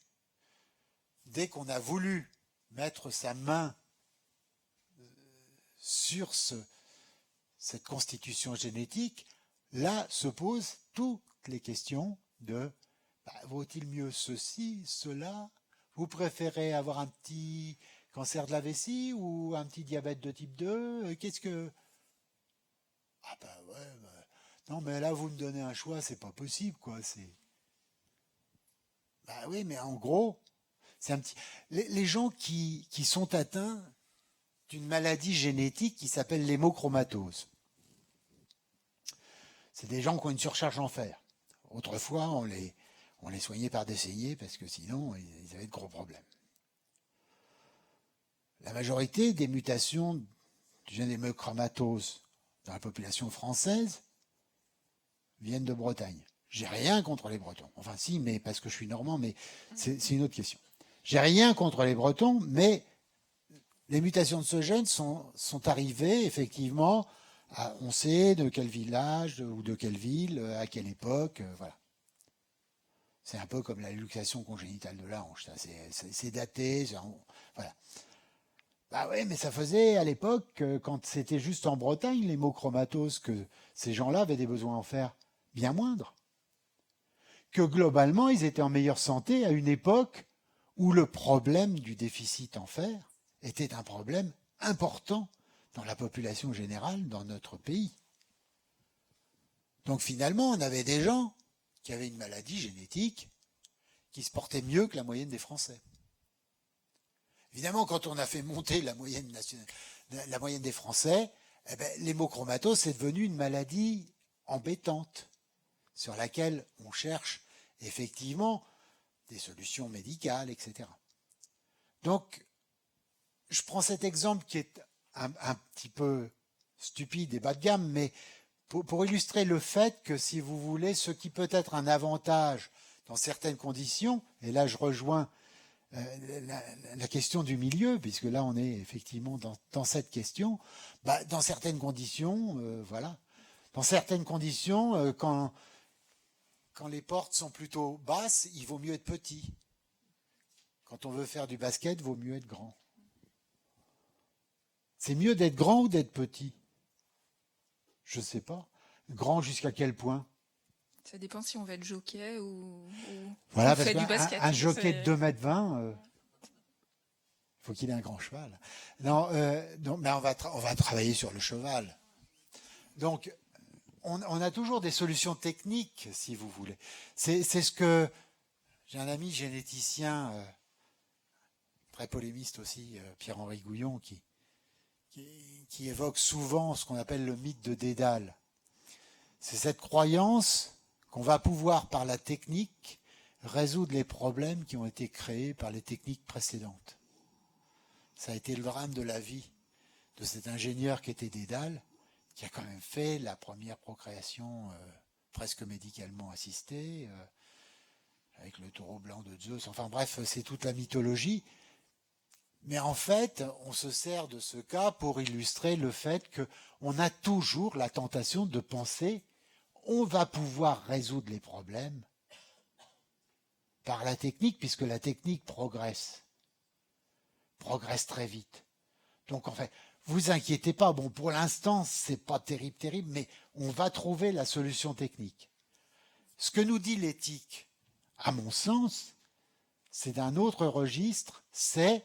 Dès qu'on a voulu mettre sa main sur cette constitution génétique, là se posent toutes les questions de vaut-il mieux ceci, cela? Vous préférez avoir un petit cancer de la vessie ou un petit diabète de type 2? Qu'est-ce que... Ah ben ouais, non mais là vous me donnez un choix, c'est pas possible quoi. Oui, mais en gros, c'est un petit... Les gens qui sont atteints d'une maladie génétique qui s'appelle l'hémochromatose. C'est des gens qui ont une surcharge en fer. Autrefois, on les soignait par des saignées parce que sinon, ils avaient de gros problèmes. La majorité des mutations du gène hémochromatose dans la population française viennent de Bretagne. J'ai rien contre les Bretons. Enfin si, mais parce que je suis normand, mais c'est une autre question. J'ai rien contre les Bretons, mais les mutations de ce gène sont arrivées effectivement, on sait de quel village ou de quelle ville, à quelle époque, voilà. C'est un peu comme la luxation congénitale de la hanche, c'est daté, voilà. Bah oui, mais ça faisait à l'époque, quand c'était juste en Bretagne, l'hémochromatose, que ces gens-là avaient des besoins en fer bien moindres. Que globalement, ils étaient en meilleure santé à une époque où le problème du déficit en fer était un problème important dans la population générale dans notre pays. Donc finalement, on avait des gens qui avaient une maladie génétique qui se portaient mieux que la moyenne des Français. Évidemment, quand on a fait monter la moyenne nationale, la moyenne des Français, l'hémochromatose est devenu une maladie embêtante sur laquelle on cherche effectivement des solutions médicales, etc. Donc, je prends cet exemple qui est un petit peu stupide et bas de gamme, mais pour illustrer le fait que, si vous voulez, ce qui peut être un avantage dans certaines conditions, et là je rejoins la question du milieu, puisque là on est effectivement dans cette question, dans certaines conditions, voilà, dans certaines conditions, quand les portes sont plutôt basses, il vaut mieux être petit. Quand on veut faire du basket, il vaut mieux être grand. C'est mieux d'être grand ou d'être petit? Je ne sais pas. Grand jusqu'à quel point? Ça dépend si on va être jockey ou voilà, on fait du basket. Un jockey de 2,20 m, il faut qu'il ait un grand cheval. Non, mais on va travailler sur le cheval. Donc, on a toujours des solutions techniques, si vous voulez. C'est ce que... J'ai un ami généticien, très polémiste aussi, Pierre-Henri Gouillon, qui évoque souvent ce qu'on appelle le mythe de Dédale. C'est cette croyance qu'on va pouvoir, par la technique, résoudre les problèmes qui ont été créés par les techniques précédentes. Ça a été le drame de la vie de cet ingénieur qui était Dédale, qui a quand même fait la première procréation presque médicalement assistée, avec le taureau blanc de Zeus. Enfin bref, c'est toute la mythologie. Mais en fait, on se sert de ce cas pour illustrer le fait qu'on a toujours la tentation de penser on va pouvoir résoudre les problèmes par la technique, puisque la technique progresse très vite. Donc en fait, vous inquiétez pas, bon pour l'instant c'est pas terrible, mais on va trouver la solution technique. Ce que nous dit l'éthique, à mon sens, c'est d'un autre registre, c'est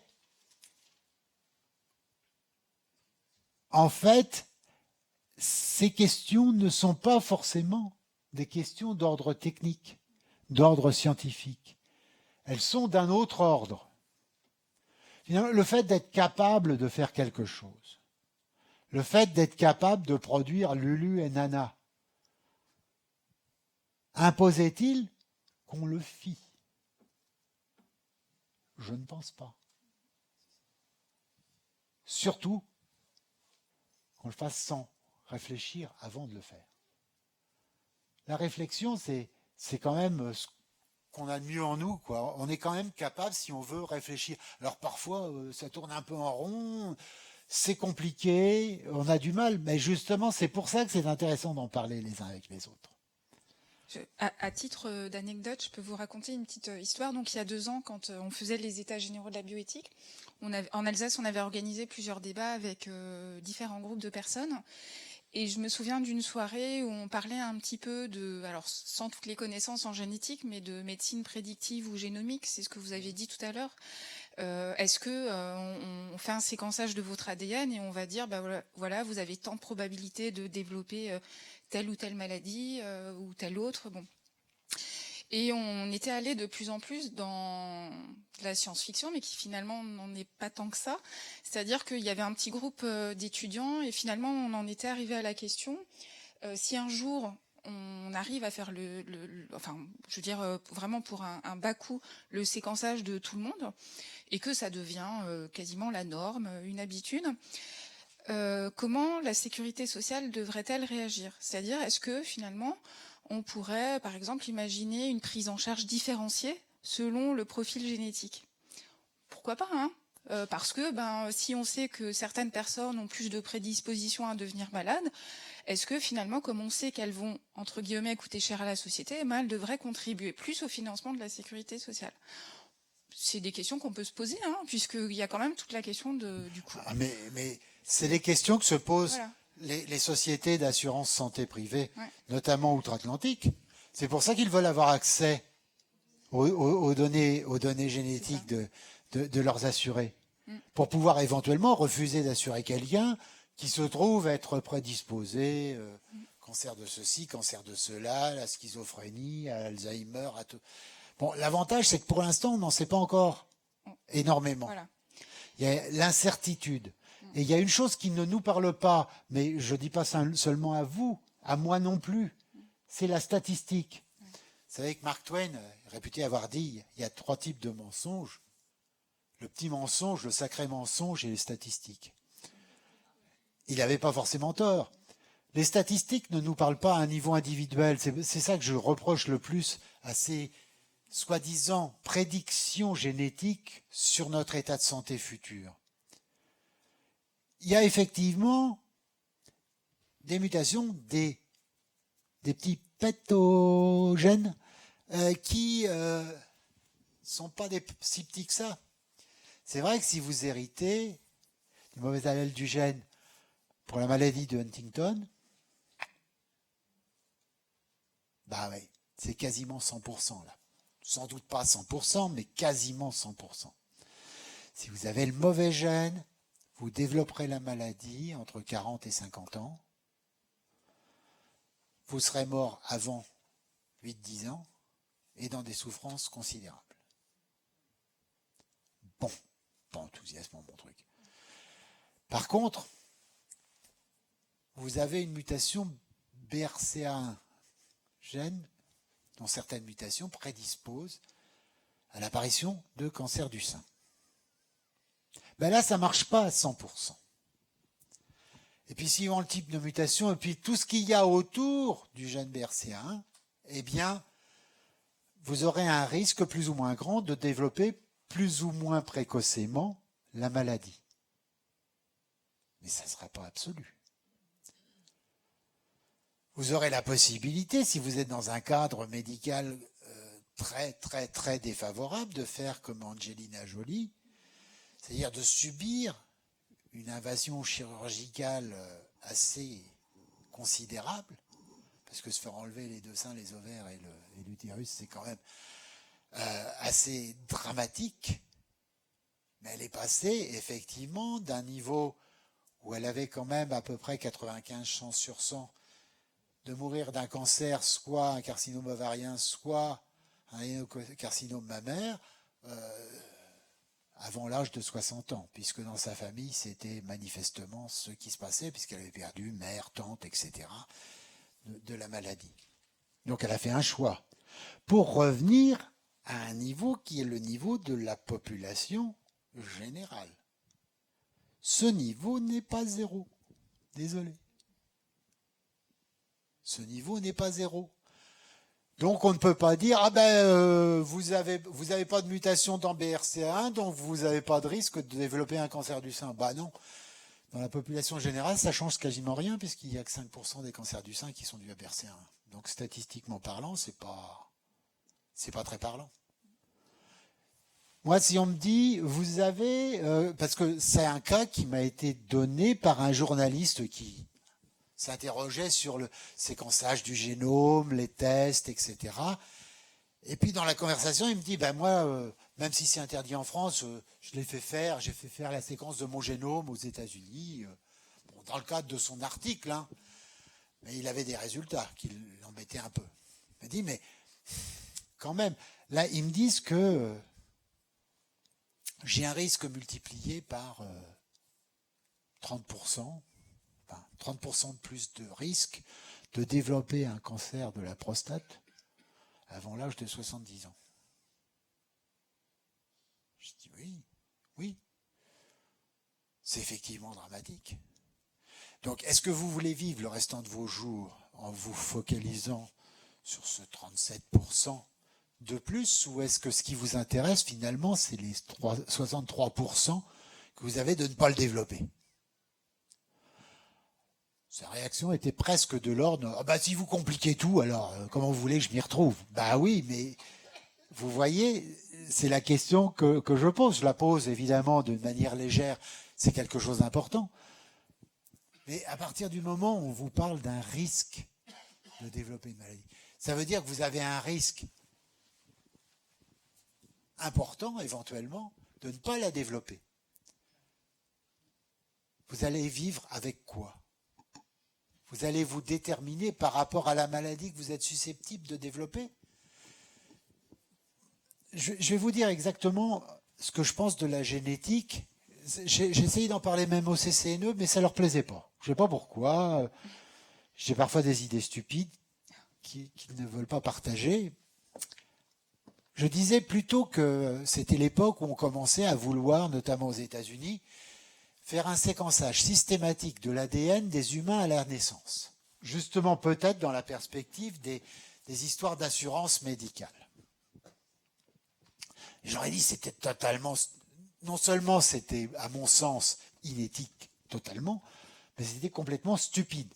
en fait, ces questions ne sont pas forcément des questions d'ordre technique, d'ordre scientifique. Elles sont d'un autre ordre. Finalement, le fait d'être capable de faire quelque chose, le fait d'être capable de produire Lulu et Nana, imposait-il qu'on le fît? Je ne pense pas. Surtout qu'on le fasse sans réfléchir avant de le faire. La réflexion, c'est quand même ce qu'on a de mieux en nous, quoi. On est quand même capable, si on veut, réfléchir. Alors parfois, ça tourne un peu en rond, c'est compliqué, on a du mal, mais justement, c'est pour ça que c'est intéressant d'en parler les uns avec les autres. À titre d'anecdote, je peux vous raconter une petite histoire. Donc, il y a 2 ans, quand on faisait les états généraux de la bioéthique, en Alsace, on avait organisé plusieurs débats avec différents groupes de personnes. Et je me souviens d'une soirée où on parlait un petit peu alors sans toutes les connaissances en génétique, mais de médecine prédictive ou génomique, c'est ce que vous aviez dit tout à l'heure. Est-ce que on fait un séquençage de votre ADN et on va dire, voilà, vous avez tant de probabilité de développer telle ou telle maladie ou telle autre. Bon. Et on était allé de plus en plus dans la science-fiction, mais qui finalement n'en est pas tant que ça. C'est-à-dire qu'il y avait un petit groupe d'étudiants et finalement on en était arrivé à la question, si un jour on arrive à faire enfin, je veux dire vraiment pour un bas coût, le séquençage de tout le monde, et que ça devient quasiment la norme, une habitude, comment la sécurité sociale devrait-elle réagir? C'est-à-dire, est-ce que finalement on pourrait, par exemple, imaginer une prise en charge différenciée selon le profil génétique? Pourquoi pas, hein? Parce que si on sait que certaines personnes ont plus de prédisposition à devenir malades, est-ce que finalement, comme on sait qu'elles vont, entre guillemets, coûter cher à la société, elles devraient contribuer plus au financement de la sécurité sociale? C'est des questions qu'on peut se poser, hein, puisqu'il y a quand même toute la question du coût. Ah, mais c'est les questions que se posent les sociétés d'assurance santé privée, notamment outre-Atlantique. C'est pour ça qu'ils veulent avoir accès aux données génétiques de leurs assurés, pour pouvoir éventuellement refuser d'assurer quelqu'un qui se trouve être prédisposé, cancer de ceci, cancer de cela, la schizophrénie, à Alzheimer, à tout. Bon, l'avantage, c'est que pour l'instant, on n'en sait pas encore énormément. Voilà. Il y a l'incertitude. Et il y a une chose qui ne nous parle pas, mais je ne dis pas seulement à vous, à moi non plus, c'est la statistique. Vous savez que Mark Twain est réputé avoir dit, il y a 3 types de mensonges. Le petit mensonge, le sacré mensonge et les statistiques. Il n'avait pas forcément tort. Les statistiques ne nous parlent pas à un niveau individuel. C'est ça que je reproche le plus à ces soi-disant prédictions génétiques sur notre état de santé futur. Il y a effectivement des mutations, des petits pathogènes qui sont pas si petits que ça. C'est vrai que si vous héritez du mauvais allèle du gène pour la maladie de Huntington, oui, c'est quasiment 100% là. Sans doute pas 100%, mais quasiment 100%. Si vous avez le mauvais gène, vous développerez la maladie entre 40 et 50 ans. Vous serez mort avant 8-10 ans et dans des souffrances considérables. Bon, pas enthousiasmant mon truc. Par contre, vous avez une mutation BRCA1 gène dont certaines mutations prédisposent à l'apparition de cancer du sein. Là, ça ne marche pas à 100%. Et puis, suivant le type de mutation, et puis tout ce qu'il y a autour du gène BRCA1, eh bien, vous aurez un risque plus ou moins grand de développer plus ou moins précocement la maladie. Mais ça ne sera pas absolu. Vous aurez la possibilité, si vous êtes dans un cadre médical très, très, très défavorable, de faire comme Angelina Jolie, c'est-à-dire de subir une invasion chirurgicale assez considérable, parce que se faire enlever les deux seins, les ovaires et l'utérus, c'est quand même assez dramatique. Mais elle est passée effectivement d'un niveau où elle avait quand même à peu près 95 chances sur 100 de mourir d'un cancer, soit un carcinome ovarien, soit un carcinome mammaire, avant l'âge de 60 ans, puisque dans sa famille, c'était manifestement ce qui se passait, puisqu'elle avait perdu mère, tante, etc., de la maladie. Donc elle a fait un choix pour revenir à un niveau qui est le niveau de la population générale. Ce niveau n'est pas zéro. Désolé. Ce niveau n'est pas zéro. Donc on ne peut pas dire vous avez pas de mutation dans BRCA1, donc vous n'avez pas de risque de développer un cancer du sein. Bah non. Dans la population générale, ça change quasiment rien puisqu'il n'y a que 5% des cancers du sein qui sont dus à BRCA1. Donc statistiquement parlant, c'est pas très parlant. Moi, si on me dit, vous avez, parce que c'est un cas qui m'a été donné par un journaliste qui s'interrogeait sur le séquençage du génome, les tests, etc. Et puis dans la conversation, il me dit, moi, même si c'est interdit en France, j'ai fait faire la séquence de mon génome aux États-Unis, dans le cadre de son article, hein, mais il avait des résultats qui l'embêtaient un peu. Il me dit, mais quand même, là, ils me disent que j'ai un risque multiplié par 30%, enfin 30% de plus de risque de développer un cancer de la prostate avant l'âge de 70 ans. Je dis oui. C'est effectivement dramatique. Donc, est-ce que vous voulez vivre le restant de vos jours en vous focalisant sur ce 37% de plus, ou est-ce que ce qui vous intéresse finalement, c'est les 63% que vous avez de ne pas le développer? Sa réaction était presque de l'ordre si vous compliquez tout, alors comment vous voulez que je m'y retrouve? Oui, mais vous voyez, c'est la question que je pose. Je la pose évidemment de manière légère, c'est quelque chose d'important. Mais à partir du moment où on vous parle d'un risque de développer une maladie, ça veut dire que vous avez un risque important, éventuellement, de ne pas la développer. Vous allez vivre avec quoi? Vous allez vous déterminer par rapport à la maladie que vous êtes susceptible de développer? Je vais vous dire exactement ce que je pense de la génétique. J'ai essayé d'en parler même au CCNE, mais ça ne leur plaisait pas. Je ne sais pas pourquoi. J'ai parfois des idées stupides qu'ils ne veulent pas partager. Je disais plutôt que c'était l'époque où on commençait à vouloir, notamment aux États-Unis, faire un séquençage systématique de l'ADN des humains à la naissance. Justement, peut-être dans la perspective des histoires d'assurance médicale. J'aurais dit c'était totalement, non seulement c'était à mon sens inéthique totalement, mais c'était complètement stupide.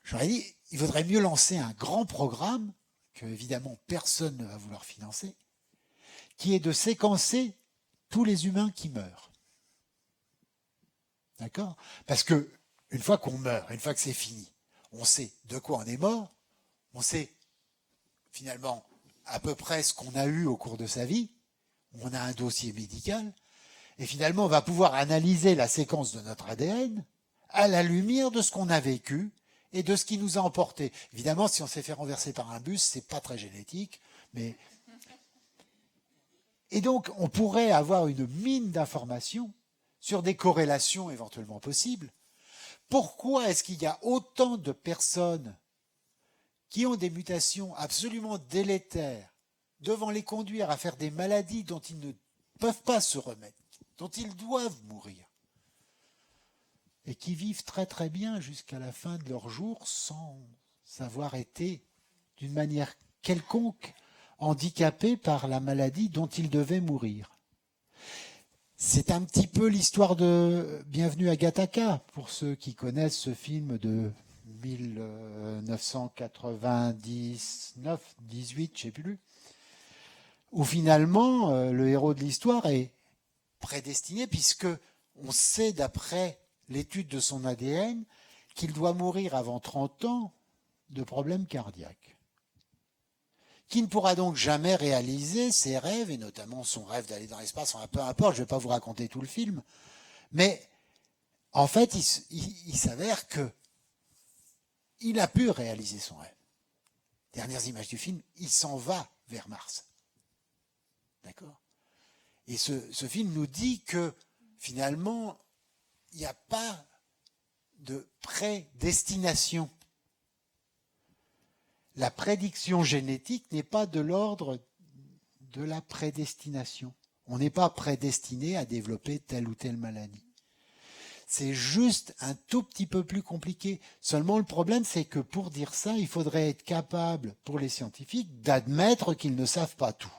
J'aurais dit il vaudrait mieux lancer un grand programme que évidemment personne ne va vouloir financer, qui est de séquencer tous les humains qui meurent. D'accord? Parce que une fois qu'on meurt, une fois que c'est fini, on sait de quoi on est mort, on sait finalement à peu près ce qu'on a eu au cours de sa vie, on a un dossier médical, et finalement on va pouvoir analyser la séquence de notre ADN à la lumière de ce qu'on a vécu et de ce qui nous a emporté. Évidemment, si on s'est fait renverser par un bus, c'est pas très génétique, mais... Et donc, on pourrait avoir une mine d'informations sur des corrélations éventuellement possibles. Pourquoi est-ce qu'il y a autant de personnes qui ont des mutations absolument délétères devant les conduire à faire des maladies dont ils ne peuvent pas se remettre, dont ils doivent mourir, et qui vivent très très bien jusqu'à la fin de leur jour sans avoir été d'une manière quelconque handicapés par la maladie dont ils devaient mourir? C'est un petit peu l'histoire de Bienvenue à Gattaca, pour ceux qui connaissent ce film de 1999, 18, je sais plus, où finalement le héros de l'histoire est prédestiné, puisque on sait d'après l'étude de son ADN qu'il doit mourir avant 30 ans de problèmes cardiaques, qui ne pourra donc jamais réaliser ses rêves, et notamment son rêve d'aller dans l'espace, peu importe, je ne vais pas vous raconter tout le film, mais en fait, il s'avère que il a pu réaliser son rêve. Dernières images du film, il s'en va vers Mars. D'accord ? Et ce film nous dit que finalement, il n'y a pas de prédestination. La prédiction génétique n'est pas de l'ordre de la prédestination. On n'est pas prédestiné à développer telle ou telle maladie. C'est juste un tout petit peu plus compliqué. Seulement le problème, c'est que pour dire ça, il faudrait être capable, pour les scientifiques, d'admettre qu'ils ne savent pas tout.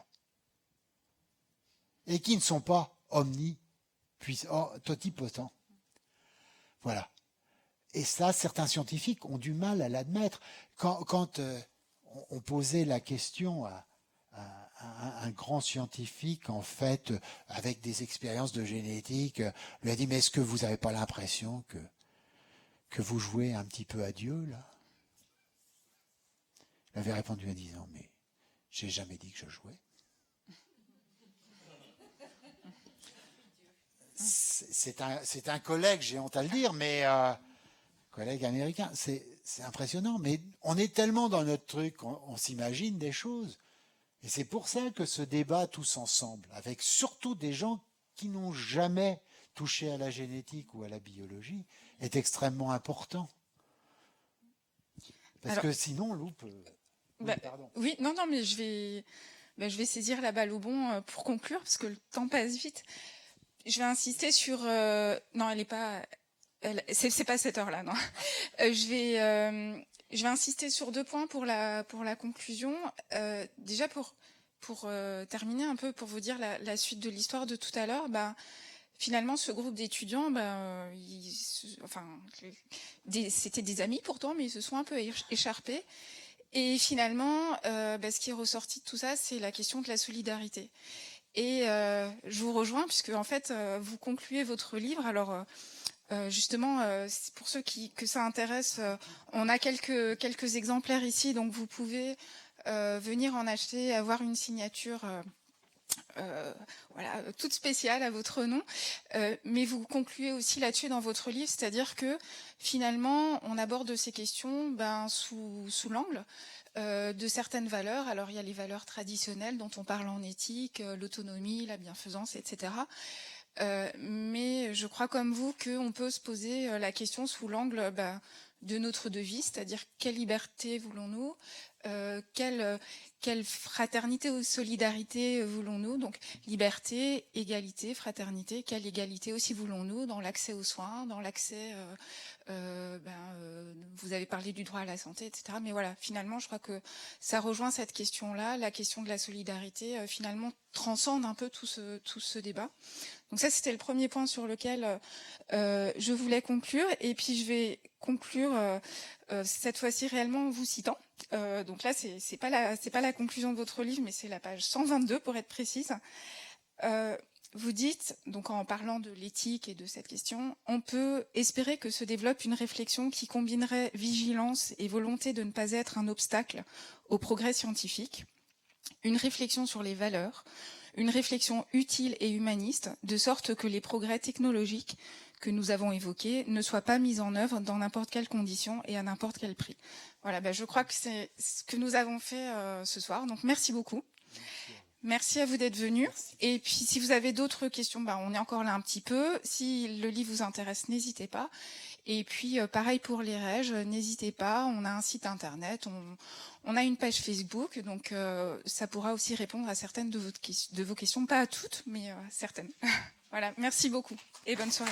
Et qu'ils ne sont pas totipotents. Voilà. Et ça, certains scientifiques ont du mal à l'admettre. Quand on posait la question à un grand scientifique, en fait, avec des expériences de génétique, lui a dit, mais est-ce que vous n'avez pas l'impression que vous jouez un petit peu à Dieu, là ? Il avait répondu en disant, mais j'ai jamais dit que je jouais. C'est un collègue, j'ai honte à le dire, mais collègue américain, c'est impressionnant. Mais on est tellement dans notre truc, on s'imagine des choses. Et c'est pour ça que ce débat tous ensemble, avec surtout des gens qui n'ont jamais touché à la génétique ou à la biologie, est extrêmement important. Parce que sinon, on loupe... Oui, non, mais je vais saisir la balle au bon pour conclure, parce que le temps passe vite. Je vais insister sur... non, elle n'est pas... C'est pas cette heure-là, non. Je vais insister sur 2 points pour la conclusion. Déjà, pour terminer un peu, pour vous dire la suite de l'histoire de tout à l'heure, finalement, ce groupe d'étudiants, c'était des amis pourtant, mais ils se sont un peu écharpés. Et finalement, ce qui est ressorti de tout ça, c'est la question de la solidarité. Et je vous rejoins, puisque en fait, vous concluez votre livre. Alors, justement, pour ceux que ça intéresse, on a quelques exemplaires ici, donc vous pouvez venir en acheter, avoir une signature toute spéciale à votre nom. Mais vous concluez aussi là-dessus dans votre livre, c'est-à-dire que finalement, on aborde ces questions sous l'angle de certaines valeurs. Alors, il y a les valeurs traditionnelles dont on parle en éthique, l'autonomie, la bienfaisance, etc. Mais je crois comme vous qu'on peut se poser la question sous l'angle de notre devise, c'est-à-dire quelle liberté voulons-nous, quelle fraternité ou solidarité voulons-nous, donc liberté, égalité, fraternité, quelle égalité aussi voulons-nous dans l'accès aux soins, dans l'accès, vous avez parlé du droit à la santé, etc. Mais voilà, finalement, je crois que ça rejoint cette question-là, la question de la solidarité, finalement, transcende un peu tout ce débat. Donc ça, c'était le premier point sur lequel je voulais conclure. Et puis, je vais conclure cette fois-ci réellement en vous citant. Donc là, c'est pas la conclusion de votre livre, mais c'est la page 122 pour être précise. Vous dites, donc en parlant de l'éthique et de cette question, on peut espérer que se développe une réflexion qui combinerait vigilance et volonté de ne pas être un obstacle au progrès scientifique, une réflexion sur les valeurs, une réflexion utile et humaniste, de sorte que les progrès technologiques que nous avons évoqués ne soient pas mis en œuvre dans n'importe quelle condition et à n'importe quel prix. Voilà, je crois que c'est ce que nous avons fait ce soir. Donc merci beaucoup. Merci à vous d'être venus. Et puis si vous avez d'autres questions, on est encore là un petit peu. Si le livre vous intéresse, n'hésitez pas. Et puis pareil pour les REG, n'hésitez pas. On a un site internet, on a une page Facebook, donc ça pourra aussi répondre à certaines de vos questions, pas à toutes, mais à certaines. Voilà, merci beaucoup et bonne soirée.